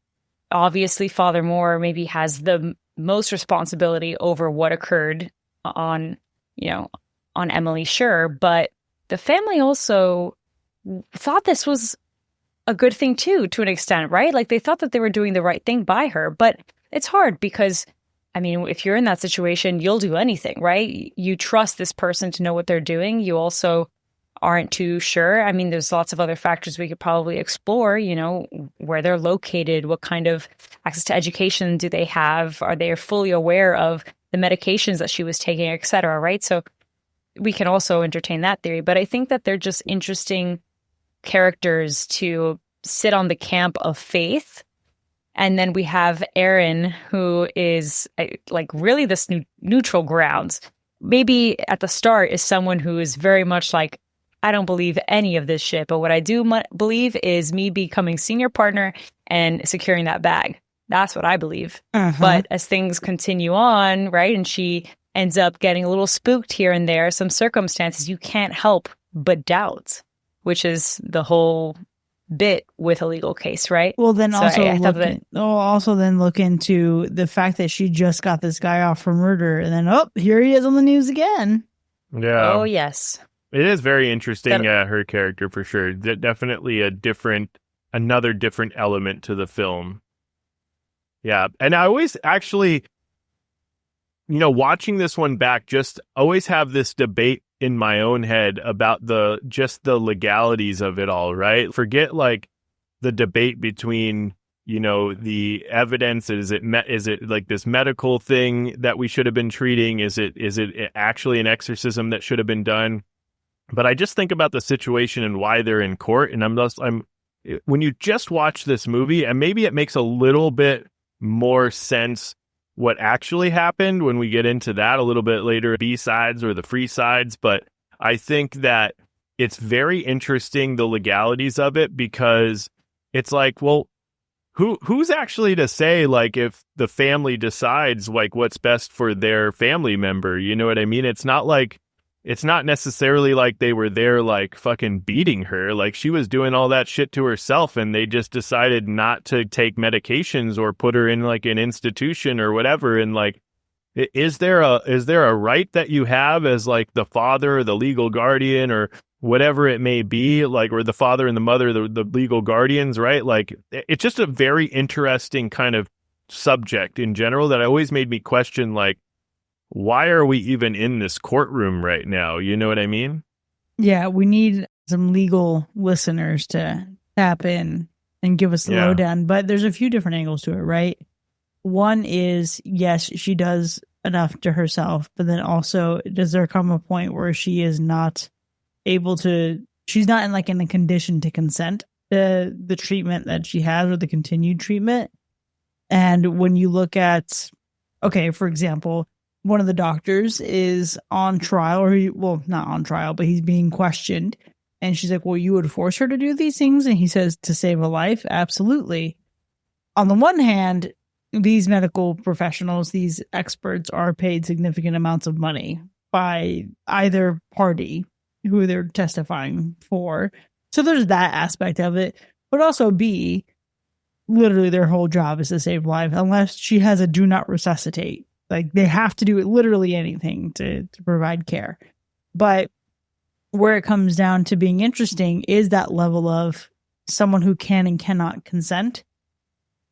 obviously Father Moore maybe has the most responsibility over what occurred on Emily, sure, but the family also thought this was a good thing too, to an extent, right? Like they thought that they were doing the right thing by her, but it's hard because, I mean, if you're in that situation, you'll do anything, right? You trust this person to know what they're doing. You also aren't too sure. I mean, there's lots of other factors we could probably explore, you know, where they're located, what kind of access to education do they have? Are they fully aware of the medications that she was taking, et cetera, right? So we can also entertain that theory, but I think that they're just interesting characters to sit on the camp of faith. And then we have Aaron, who is like really this neutral ground. Maybe at the start is someone who is very much like, I don't believe any of this shit, but what I do believe is me becoming senior partner and securing that bag. That's what I believe. But as things continue on, right, and she ends up getting a little spooked here and there, some circumstances you can't help but doubt, which is the whole bit with a legal case, right? Well, then So also look into the fact that she just got this guy off for murder, and then here he is on the news again. Yeah. Oh yes. It is very interesting, her character, for sure. Definitely another different element to the film. Yeah. And I always actually, watching this one back, just always have this debate in my own head about the legalities of it all, right? Forget like the debate between, the evidence. Is it like this medical thing that we should have been treating? Is it actually an exorcism that should have been done? But I just think about the situation and why they're in court, and I'm when you just watch this movie, and maybe it makes a little bit more sense what actually happened when we get into that a little bit later, B-sides or the free sides. But I think that it's very interesting, the legalities of it, because it's like, well, who's actually to say, like, if the family decides like what's best for their family member, you know what I mean? It's not necessarily like they were there like fucking beating her. Like, she was doing all that shit to herself, and they just decided not to take medications or put her in like an institution or whatever. And like, is there a right that you have as like the father or the legal guardian or whatever it may be, like, or the father and the mother, the legal guardians, right? Like, it's just a very interesting kind of subject in general that always made me question, like, why are we even in this courtroom right now? You know what I mean? Yeah, we need some legal listeners to tap in and give us the lowdown. But there's a few different angles to it, right? One is, yes, she does enough to herself, but then also, does there come a point where she is not able to, she's not in a condition to consent to the treatment that she has or the continued treatment? And when you look at, okay, for example, one of the doctors is on trial, or not on trial, but he's being questioned. And she's like, well, you would force her to do these things? And he says, to save a life? Absolutely. On the one hand, these medical professionals, these experts, are paid significant amounts of money by either party who they're testifying for. So there's that aspect of it. But also B, literally their whole job is to save life, unless she has a do not resuscitate. Like, they have to do literally anything to provide care. But where it comes down to being interesting is that level of someone who can and cannot consent.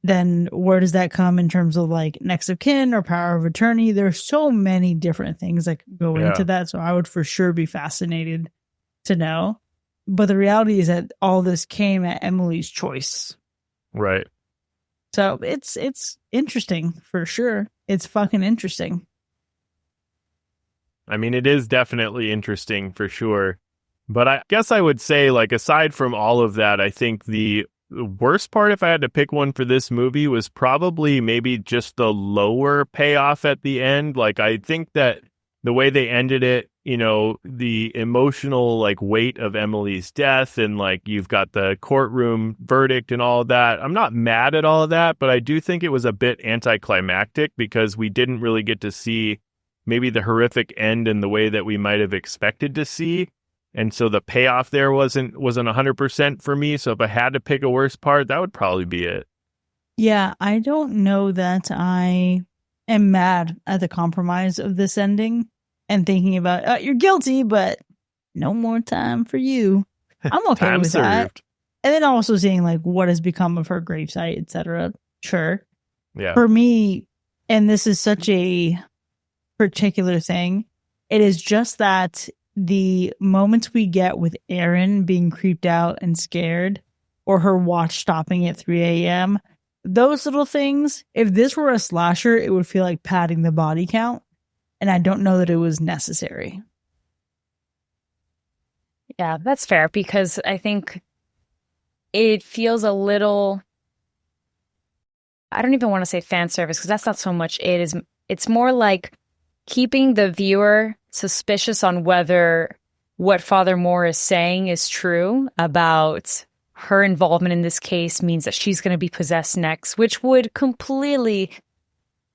Then where does that come in terms of like next of kin or power of attorney? There's so many different things that go into that. So I would for sure be fascinated to know. But the reality is that all this came at Emily's choice. Right. So it's interesting for sure. It's fucking interesting. I mean, it is definitely interesting for sure. But I guess I would say, like, aside from all of that, I think the worst part, if I had to pick one for this movie, was probably maybe just the lower payoff at the end. Like, I think that the way they ended it, you know, the emotional like weight of Emily's death, and like you've got the courtroom verdict and all of that. I'm not mad at all of that, but I do think it was a bit anticlimactic because we didn't really get to see maybe the horrific end in the way that we might have expected to see. And so the payoff there wasn't 100% for me. So if I had to pick a worst part, that would probably be it. Yeah, I don't know that I am mad at the compromise of this ending and thinking about, you're guilty, but no more time for you. I'm okay with that. And then also seeing like what has become of her gravesite, etc. Sure. Yeah. For me, and this is such a particular thing, it is just that the moments we get with Erin being creeped out and scared, or her watch stopping at 3 a.m., those little things, if this were a slasher, it would feel like padding the body count. And I don't know that it was necessary. Yeah, that's fair, because I think it feels a little, I don't even want to say fan service, because that's not so much it is. It's more like keeping the viewer suspicious on whether what Father Moore is saying is true about her involvement in this case means that she's going to be possessed next, which would completely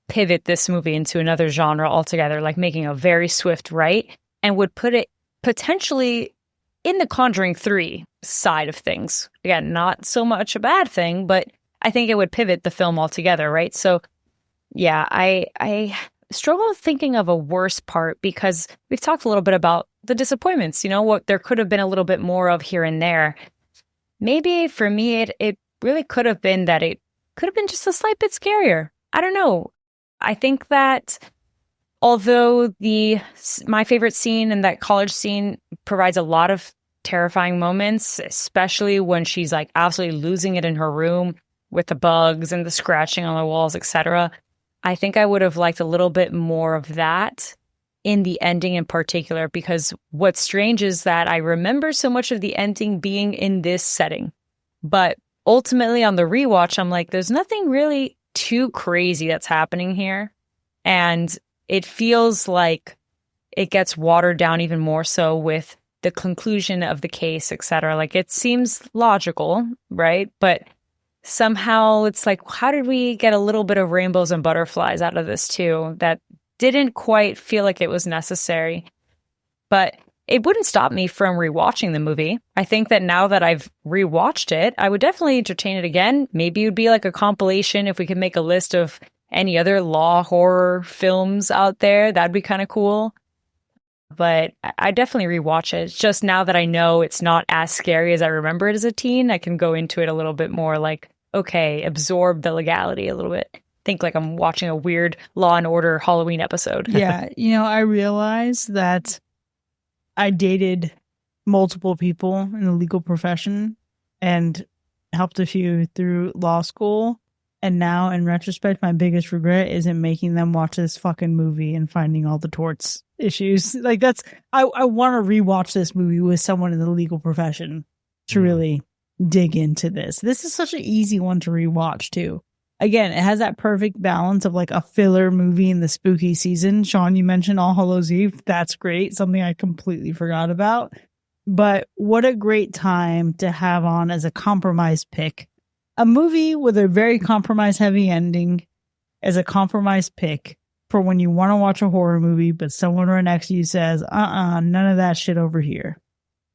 pivot this movie into another genre altogether, like making a very swift right, and would put it potentially in the Conjuring 3 side of things. Again, not so much a bad thing, but I think it would pivot the film altogether, right? So yeah, I struggle thinking of a worse part, because we've talked a little bit about the disappointments, you know, what there could have been a little bit more of here and there. Maybe for me, it really could have been that it could have been just a slight bit scarier. I don't know. I think that although my favorite scene and that college scene provides a lot of terrifying moments, especially when she's like absolutely losing it in her room with the bugs and the scratching on the walls, etc., I think I would have liked a little bit more of that in the ending in particular, because what's strange is that I remember so much of the ending being in this setting, But ultimately on the rewatch, I'm like, there's nothing really too crazy that's happening here. And it feels like it gets watered down even more so with the conclusion of the case, etc. Like, it seems logical, right? But somehow it's like, how did we get a little bit of rainbows and butterflies out of this too? That didn't quite feel like it was necessary. But it wouldn't stop me from rewatching the movie. I think that now that I've rewatched it, I would definitely entertain it again. Maybe it would be like a compilation if we could make a list of any other law horror films out there. That'd be kind of cool. But I definitely rewatch it. It's just now that I know it's not as scary as I remember it as a teen, I can go into it a little bit more like, okay, absorb the legality a little bit. Think like I'm watching a weird Law and Order Halloween episode. Yeah. I realized that I dated multiple people in the legal profession and helped a few through law school. And now, in retrospect, my biggest regret isn't making them watch this fucking movie and finding all the torts issues. Like, I want to rewatch this movie with someone in the legal profession to really dig into this. This is such an easy one to rewatch, too. Again, it has that perfect balance of like a filler movie in the spooky season. Sean, you mentioned All Hallows Eve. That's great. Something I completely forgot about. But what a great time to have on as a compromise pick. A movie with a very compromise heavy ending as a compromise pick for when you want to watch a horror movie, but someone right next to you says, none of that shit over here.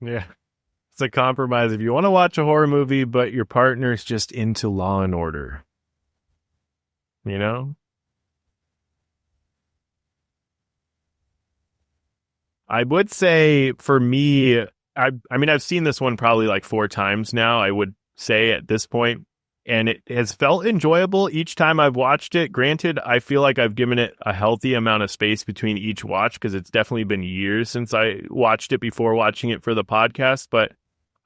Yeah. It's a compromise if you want to watch a horror movie, but your partner's just into Law and Order. You know? I would say for me, I mean, I've seen this one probably like 4 times now, I would say at this point, and it has felt enjoyable each time I've watched it. Granted, I feel like I've given it a healthy amount of space between each watch because it's definitely been years since I watched it before watching it for the podcast, but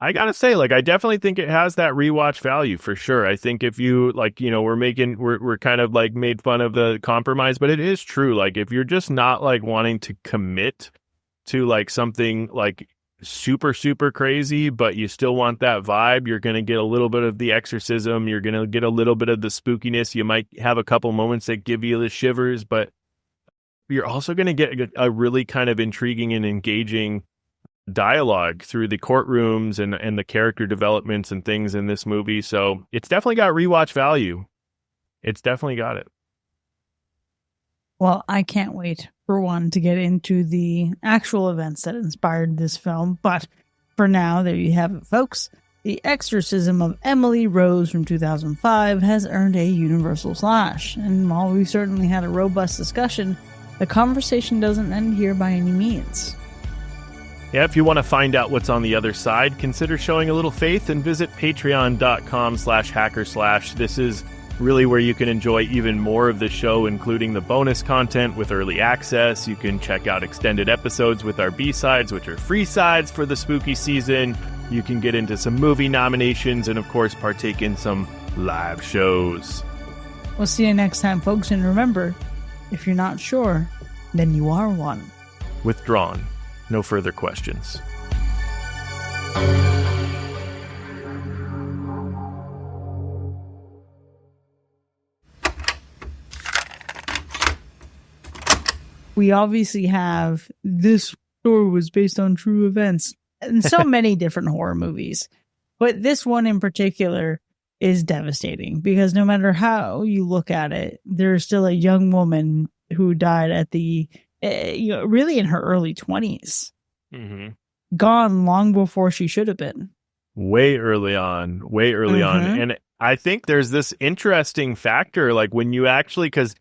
I gotta say, like, I definitely think it has that rewatch value for sure. I think if you like, we're kind of like made fun of the compromise, but it is true. Like, if you're just not like wanting to commit to like something like super, super crazy, but you still want that vibe, you're going to get a little bit of the exorcism. You're going to get a little bit of the spookiness. You might have a couple moments that give you the shivers, but you're also going to get a really kind of intriguing and engaging dialogue through the courtrooms and the character developments and things in this movie. So it's definitely got rewatch value. It's definitely got it. Well, I can't wait for one to get into the actual events that inspired this film. But for now, there you have it, folks. The Exorcism of Emily Rose from 2005 has earned a universal slash. And while we certainly had a robust discussion, the conversation doesn't end here by any means. Yeah, if you want to find out what's on the other side, consider showing a little faith and visit patreon.com/hackerslash. This is really where you can enjoy even more of the show, including the bonus content with early access. You can check out extended episodes with our B-sides, which are free sides for the spooky season. You can get into some movie nominations and, of course, partake in some live shows. We'll see you next time, folks. And remember, if you're not sure, then you are one. Withdrawn. No further questions. We obviously have this story was based on true events and so many different horror movies. But this one in particular is devastating because no matter how you look at it, there's still a young woman who died at the really in her early 20s. Mm-hmm. Gone long before she should have been. Way early on. And I think there's this interesting factor, like when you actually, because,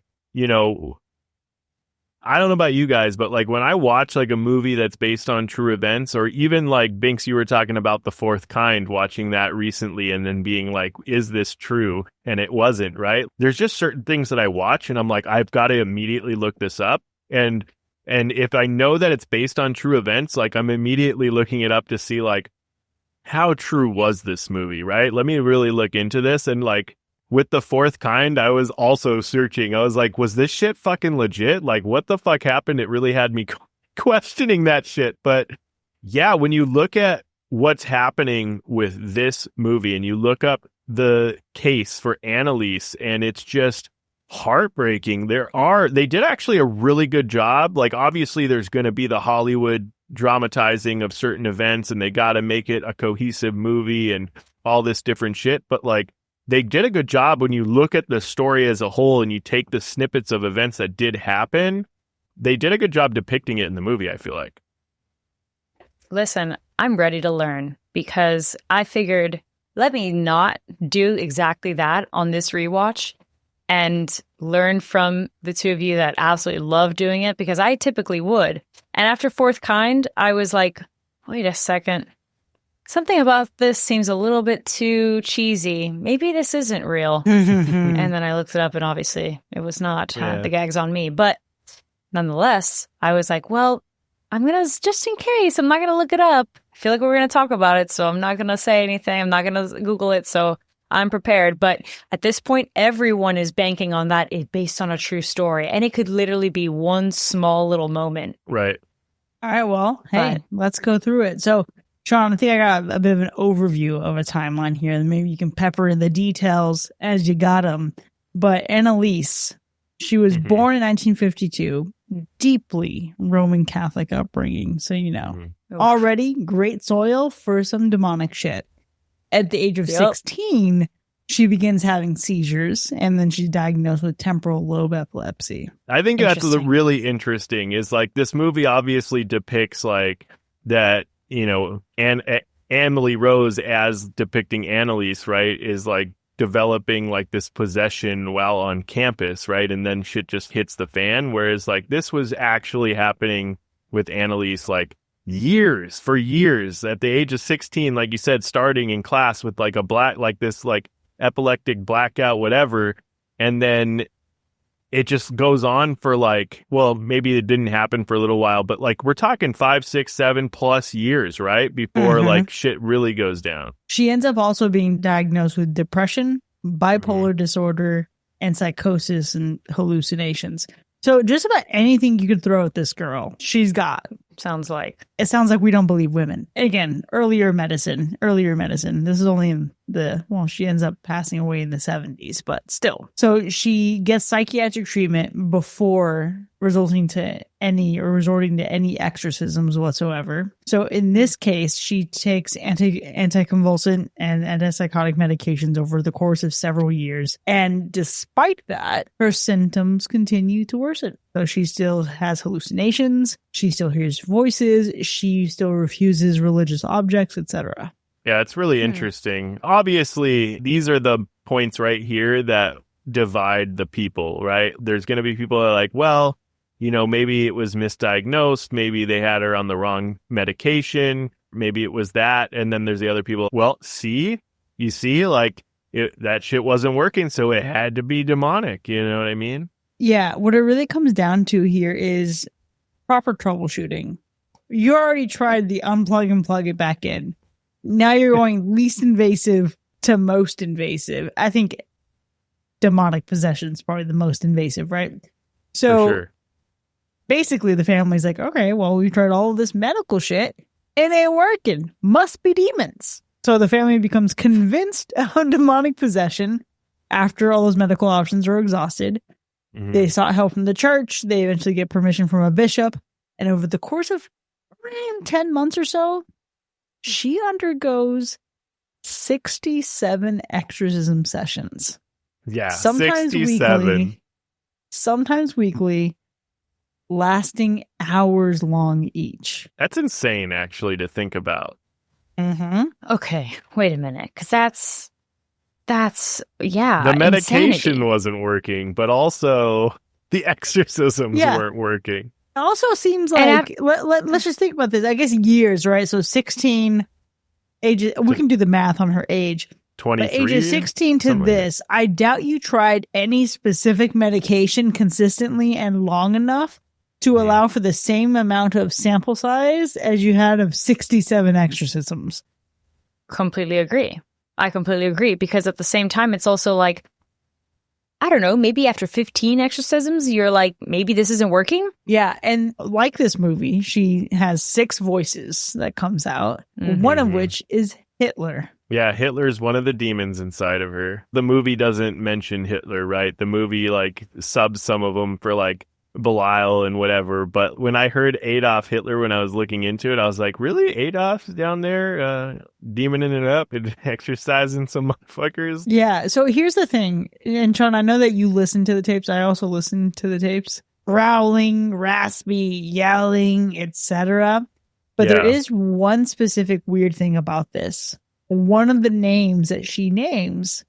I don't know about you guys, but like when I watch like a movie that's based on true events, or even like Binks, you were talking about The Fourth Kind, watching that recently and then being like, is this true? And it wasn't, right? There's just certain things that I watch and I'm like, I've got to immediately look this up. And if I know that it's based on true events, like I'm immediately looking it up to see like, how true was this movie, right? Let me really look into this. And like with The Fourth Kind, I was also searching. I was like, was this shit fucking legit? Like what the fuck happened? It really had me questioning that shit. But yeah, when you look at what's happening with this movie and you look up the case for Annalise, and it's just heartbreaking. They did actually a really good job. Like, obviously there's going to be the Hollywood dramatizing of certain events, and they got to make it a cohesive movie and all this different shit. But like, they did a good job when you look at the story as a whole and you take the snippets of events that did happen. They did a good job depicting it in the movie, I feel like. Listen, I'm ready to learn because I figured, let me not do exactly that on this rewatch and learn from the two of you that absolutely love doing it, because I typically would. And after Fourth Kind, I was like, wait a second. Something about this seems a little bit too cheesy. Maybe this isn't real. And then I looked it up, and obviously it was not. The gag's on me. But nonetheless, I was like, well, I'm going to, just in case, I'm not going to look it up. I feel like we're going to talk about it, so I'm not going to say anything. I'm not going to Google it, so I'm prepared. But at this point, everyone is banking on that it's based on a true story. And it could literally be one small little moment. Right. All right, well, hey, let's go through it. So, Sean, I think I got a bit of an overview of a timeline here, and maybe you can pepper in the details as you got them. But Annalise, she was born in 1952, deeply Roman Catholic upbringing. So, already great soil for some demonic shit. At the age of 16, she begins having seizures, and then she's diagnosed with temporal lobe epilepsy. I think that's really interesting, is like, this movie obviously depicts like that, Emily Rose as depicting Annalise, right, is like developing like this possession while on campus, right? And then shit just hits the fan. Whereas like this was actually happening with Annalise like for years at the age of 16, like you said, starting in class with like this epileptic blackout, whatever. And then it just goes on for like, well, maybe it didn't happen for a little while, but like we're talking 5, 6, 7+ years, right? Before like shit really goes down. She ends up also being diagnosed with depression, bipolar disorder, and psychosis and hallucinations. So just about anything you could throw at this girl, she's got. It sounds like we don't believe women. Again, earlier medicine. This is only in she ends up passing away in the 70s, but still. So she gets psychiatric treatment before resorting to any exorcisms whatsoever. So in this case, she takes anticonvulsant and antipsychotic medications over the course of several years. And despite that, her symptoms continue to worsen. So she still has hallucinations. She still hears voices. She still refuses religious objects, etc. Yeah, it's really interesting. Obviously, these are the points right here that divide the people, right? There's going to be people that are like, well, maybe it was misdiagnosed. Maybe they had her on the wrong medication. Maybe it was that. And then there's the other people, well, you see, like that shit wasn't working. So it had to be demonic. You know what I mean? Yeah. What it really comes down to here is proper troubleshooting. You already tried the unplug and plug it back in. Now you're going least invasive to most invasive. I think demonic possession is probably the most invasive, right? So for sure. Basically the family's like, okay, well, we tried all of this medical shit. It ain't working. Must be demons. So the family becomes convinced of demonic possession after all those medical options are exhausted. They sought help from the church. They eventually get permission from a bishop. And over the course of around 10 months or so, she undergoes 67 exorcism sessions. Yeah, sometimes 67. Sometimes weekly, lasting hours long each. That's insane, actually, to think about. Okay, wait a minute, because that's the medication insanity. Wasn't working, but also the exorcisms weren't working. It also seems like, let's just think about this. I guess years, right? So 16 ages, we can do the math on her age. 23? But ages 16 to this, I doubt you tried any specific medication consistently and long enough to allow for the same amount of sample size as you had of 67 exorcisms. I completely agree. Because at the same time, it's also like, I don't know, maybe after 15 exorcisms, you're like, maybe this isn't working? Yeah, and like this movie, she has 6 voices that comes out, one of which is Hitler. Yeah, Hitler's one of the demons inside of her. The movie doesn't mention Hitler, right? The movie, like, subs some of them for, like, Belial and whatever. But when I heard Adolf Hitler, when I was looking into it, I was like, really? Adolf's down there demoning it up and exercising some motherfuckers? Yeah, so here's the thing. And Sean, I know that you listen to the tapes. I also listen to the tapes. Growling, raspy, yelling, etc. But there is one specific weird thing about this. One of the names that she names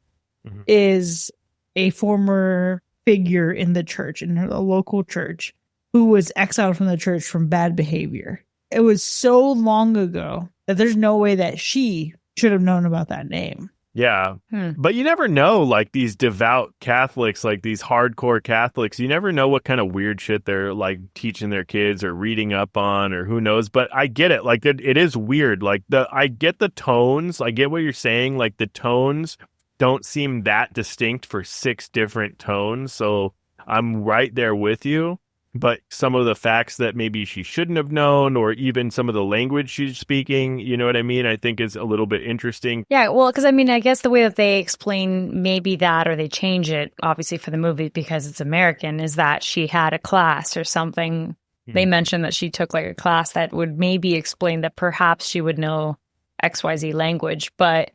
is a former figure in the church, in a local church, who was exiled from the church from bad behavior. It was so long ago that there's no way that she should have known about that name. Yeah. But you never know, like these devout Catholics, like these hardcore Catholics, you never know what kind of weird shit they're like teaching their kids or reading up on or who knows. But I get it. Like it is weird. Like I get the tones. I get what you're saying. Like the tones don't seem that distinct for 6 different tones. So I'm right there with you. But some of the facts that maybe she shouldn't have known, or even some of the language she's speaking, you know what I mean? I think is a little bit interesting. Yeah, well, because I mean, I guess the way that they explain maybe that, or they change it, obviously for the movie because it's American, is that she had a class or something. They mentioned that she took like a class that would maybe explain that perhaps she would know XYZ language. But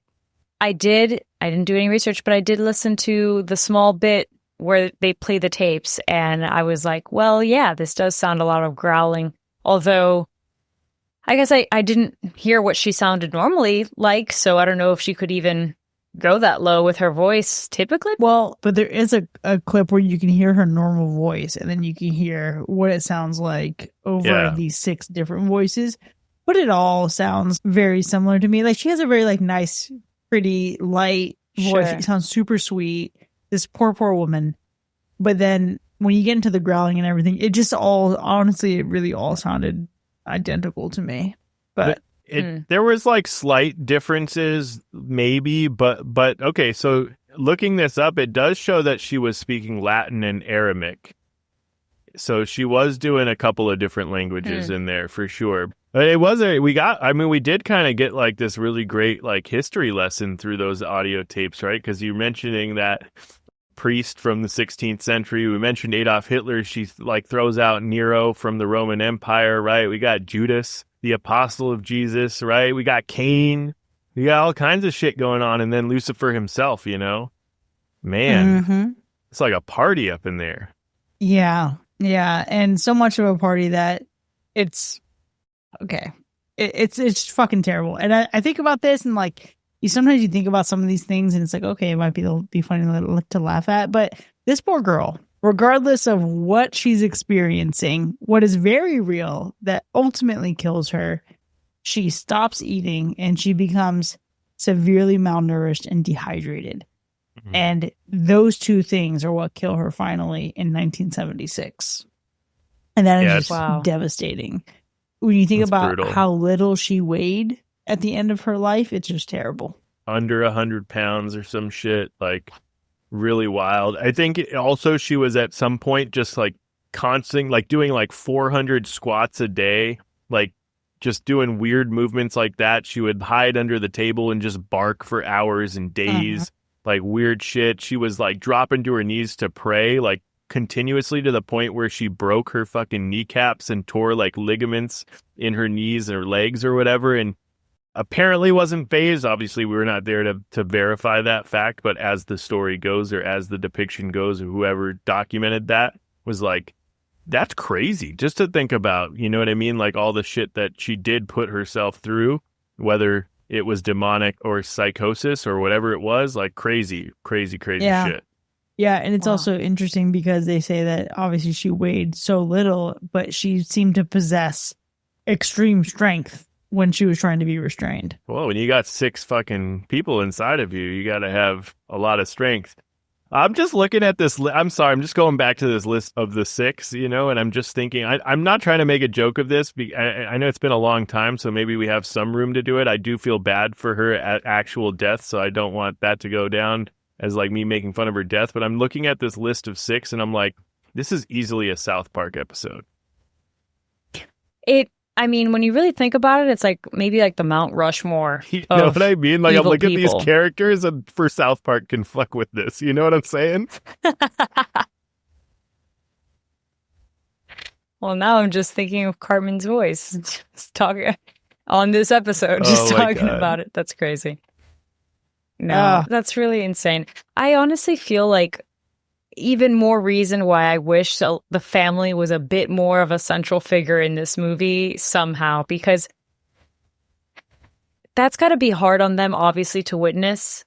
I didn't do any research, but I did listen to the small bit where they play the tapes, and I was like, well, yeah, this does sound a lot of growling. Although, I guess I didn't hear what she sounded normally like, so I don't know if she could even go that low with her voice typically. Well, but there is a clip where you can hear her normal voice, and then you can hear what it sounds like over these 6 different voices. But it all sounds very similar to me. Like, she has a very, like, nice, pretty, light voice. It sounds super sweet. This poor woman. But then when you get into the growling and everything, it just all, honestly, it really all sounded identical to me. But there was like slight differences, maybe, but okay. So looking this up, it does show that she was speaking Latin and Aramaic. So she was doing a couple of different languages in there for sure. But it was we did kind of get like this really great like history lesson through those audio tapes, right? Because you're mentioning that priest from the 16th century. We mentioned Adolf Hitler. She like throws out Nero from the Roman Empire, right? We got Judas, the apostle of Jesus, right? We got Cain. We got all kinds of shit going on. And then Lucifer himself, you know? Man, it's like a party up in there. Yeah. Yeah. And so much of a party that it's okay. It's fucking terrible. And I think about this and like, sometimes you think about some of these things and it's like, okay, it might be funny to laugh at. But this poor girl, regardless of what she's experiencing, what is very real that ultimately kills her, she stops eating and she becomes severely malnourished and dehydrated. And those 2 things are what kill her finally in 1976. And that is just devastating. When you think about brutal. How little she weighed at the end of her life, it's just terrible. Under 100 pounds or some shit, like really wild. I think also she was at some point just like constant, like doing like 400 squats a day, like just doing weird movements like that. She would hide under the table and just bark for hours and days, like weird shit. She was like dropping to her knees to pray, like continuously to the point where she broke her fucking kneecaps and tore like ligaments in her knees or legs or whatever. And apparently wasn't phased. Obviously, we were not there to verify that fact, but as the story goes, or as the depiction goes, or whoever documented that was like, that's crazy just to think about, you know what I mean? Like all the shit that she did put herself through, whether it was demonic or psychosis or whatever it was, like crazy shit. Yeah, and it's also interesting because they say that obviously she weighed so little, but she seemed to possess extreme strength when she was trying to be restrained. Well, when you got 6 fucking people inside of you, you got to have a lot of strength. I'm just looking at this. I'm sorry. I'm just going back to this list of the 6, you know, and I'm just thinking, I'm not trying to make a joke of this. I know it's been a long time, so maybe we have some room to do it. I do feel bad for her at actual death, so I don't want that to go down. as like me making fun of her death, but I'm looking at this list of 6 and I'm like, this is easily a South Park episode. I mean, when you really think about it, it's like maybe like the Mount Rushmore. You know what I mean? Like, I'm looking at these people. characters, and for South Park can fuck with this. You know what I'm saying? Well, now I'm just thinking of Cartman's voice, just talking on this episode, just talking about it. That's crazy. No, that's really insane. I honestly feel like even more reason why I wish the family was a bit more of a central figure in this movie somehow, because that's got to be hard on them, obviously, to witness.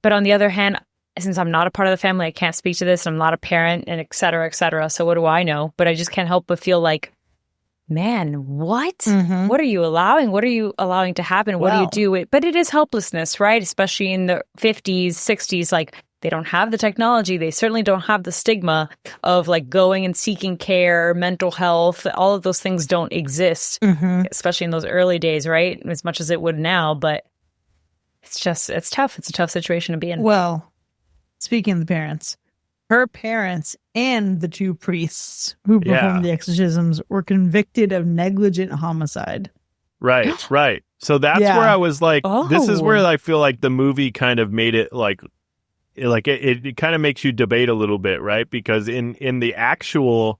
But on the other hand, since I'm not a part of the family, I can't speak to this. I'm not a parent, and et cetera, et cetera. So what do I know? But I just can't help but feel like, man, what? Mm-hmm. What are you allowing? What are you allowing to happen? What do you do? But it is helplessness, right? Especially in the 50s, 60s, like, they don't have the technology. They certainly don't have the stigma of like going and seeking care, mental health. All of those things don't exist, especially in those early days, right? As much as it would now, but it's tough. It's a tough situation to be in. Well, speaking of the parents, her parents and the 2 priests who performed the exorcisms were convicted of negligent homicide. Right. So that's where I was like, this is where I feel like the movie kind of made it like it kind of makes you debate a little bit, right? Because in this actual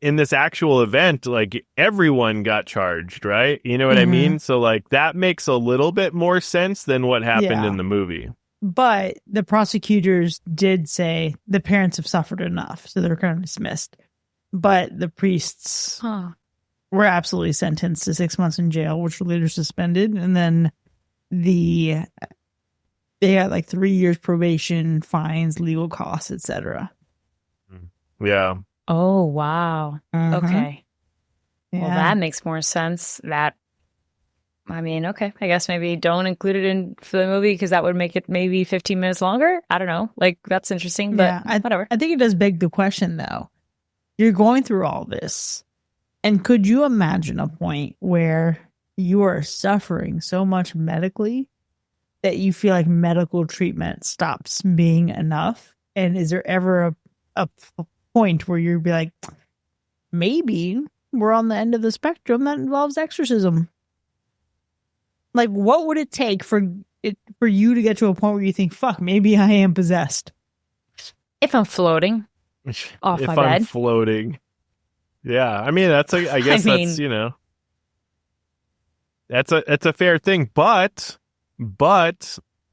event, like everyone got charged, right? You know what I mean? So like that makes a little bit more sense than what happened in the movie. But the prosecutors did say the parents have suffered enough, so they're kind of dismissed. But the priests were absolutely sentenced to 6 months in jail, which were later suspended, and then they had like 3 years probation, fines, legal costs, etc. Yeah. Oh, wow. Okay. Yeah. Well, that makes more sense. Okay. I guess maybe don't include it in for the movie because that would make it maybe 15 minutes longer. I don't know. Like, that's interesting, but whatever. I think it does beg the question, though. You're going through all this, and could you imagine a point where you are suffering so much medically that you feel like medical treatment stops being enough? And is there ever a point where you'd be like, maybe we're on the end of the spectrum that involves exorcism? Like, what would it take for you to get to a point where you think, fuck, maybe I am possessed? If I'm floating off my bed. I'm floating. Yeah. I mean, that's that's, you know, that's a fair thing, but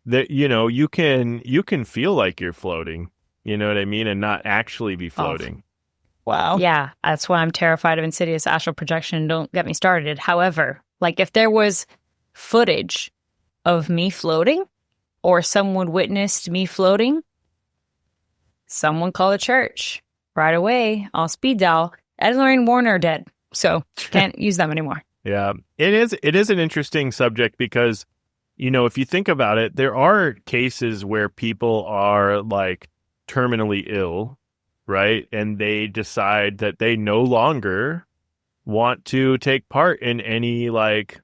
that, you know, you can feel like you're floating, you know what I mean, and not actually be floating. Wow. Yeah, that's why I'm terrified of insidious astral projection. Don't get me started. However, like if there was footage of me floating or someone witnessed me floating, someone call the church right away. I'll speed dial. Ed and Lorraine Warren are dead, so can't use them anymore. Yeah, it is an interesting subject because, you know, if you think about it, there are cases where people are like terminally ill, right? And they decide that they no longer want to take part in any like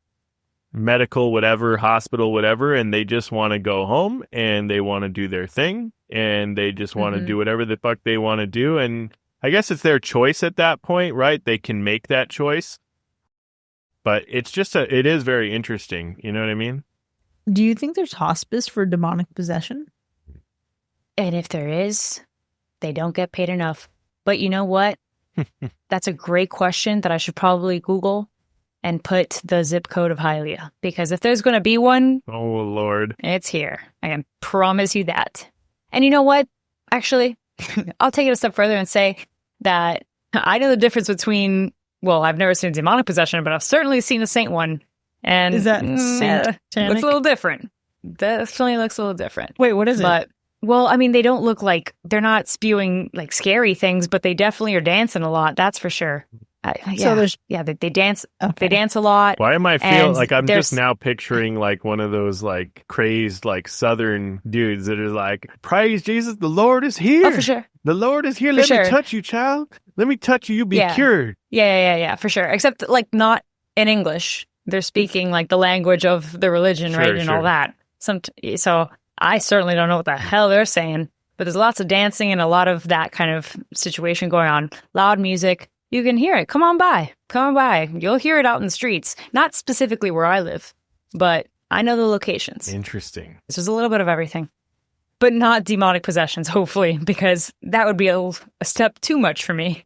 medical, whatever, hospital, whatever. And they just want to go home and they want to do their thing and they just want to do whatever the fuck they want to do. And I guess it's their choice at that point, right? They can make that choice. But it's just it is very interesting. You know what I mean? Do you think there's hospice for demonic possession? And if there is, they don't get paid enough. But you know what? That's a great question that I should probably Google and put the zip code of Hialeah. Because if there's going to be one, oh, Lord, it's here. I can promise you that. And you know what? Actually, I'll take it a step further and say that I know the difference between, well, I've never seen demonic possession, but I've certainly seen a saint one. And is that looks a little different. Definitely looks a little different. Wait, what is it? But, well, I mean, they don't look like, they're not spewing like scary things, but they definitely are dancing a lot. That's for sure. So they dance. Okay. They dance a lot. Why am I feel like I'm just now picturing like one of those like crazed like Southern dudes that are like, praise Jesus, the Lord is here. Oh, for sure. The Lord is here. Let me touch you, child. Let me touch you. You'll be cured. Yeah, for sure. Except like not in English. They're speaking like the language of the religion, right? And all that. So I certainly don't know what the hell they're saying, but there's lots of dancing and a lot of that kind of situation going on. Loud music. You can hear it. Come on by. Come on by. You'll hear it out in the streets. Not specifically where I live, but I know the locations. Interesting. This was a little bit of everything. But not demonic possessions, hopefully, because that would be a step too much for me.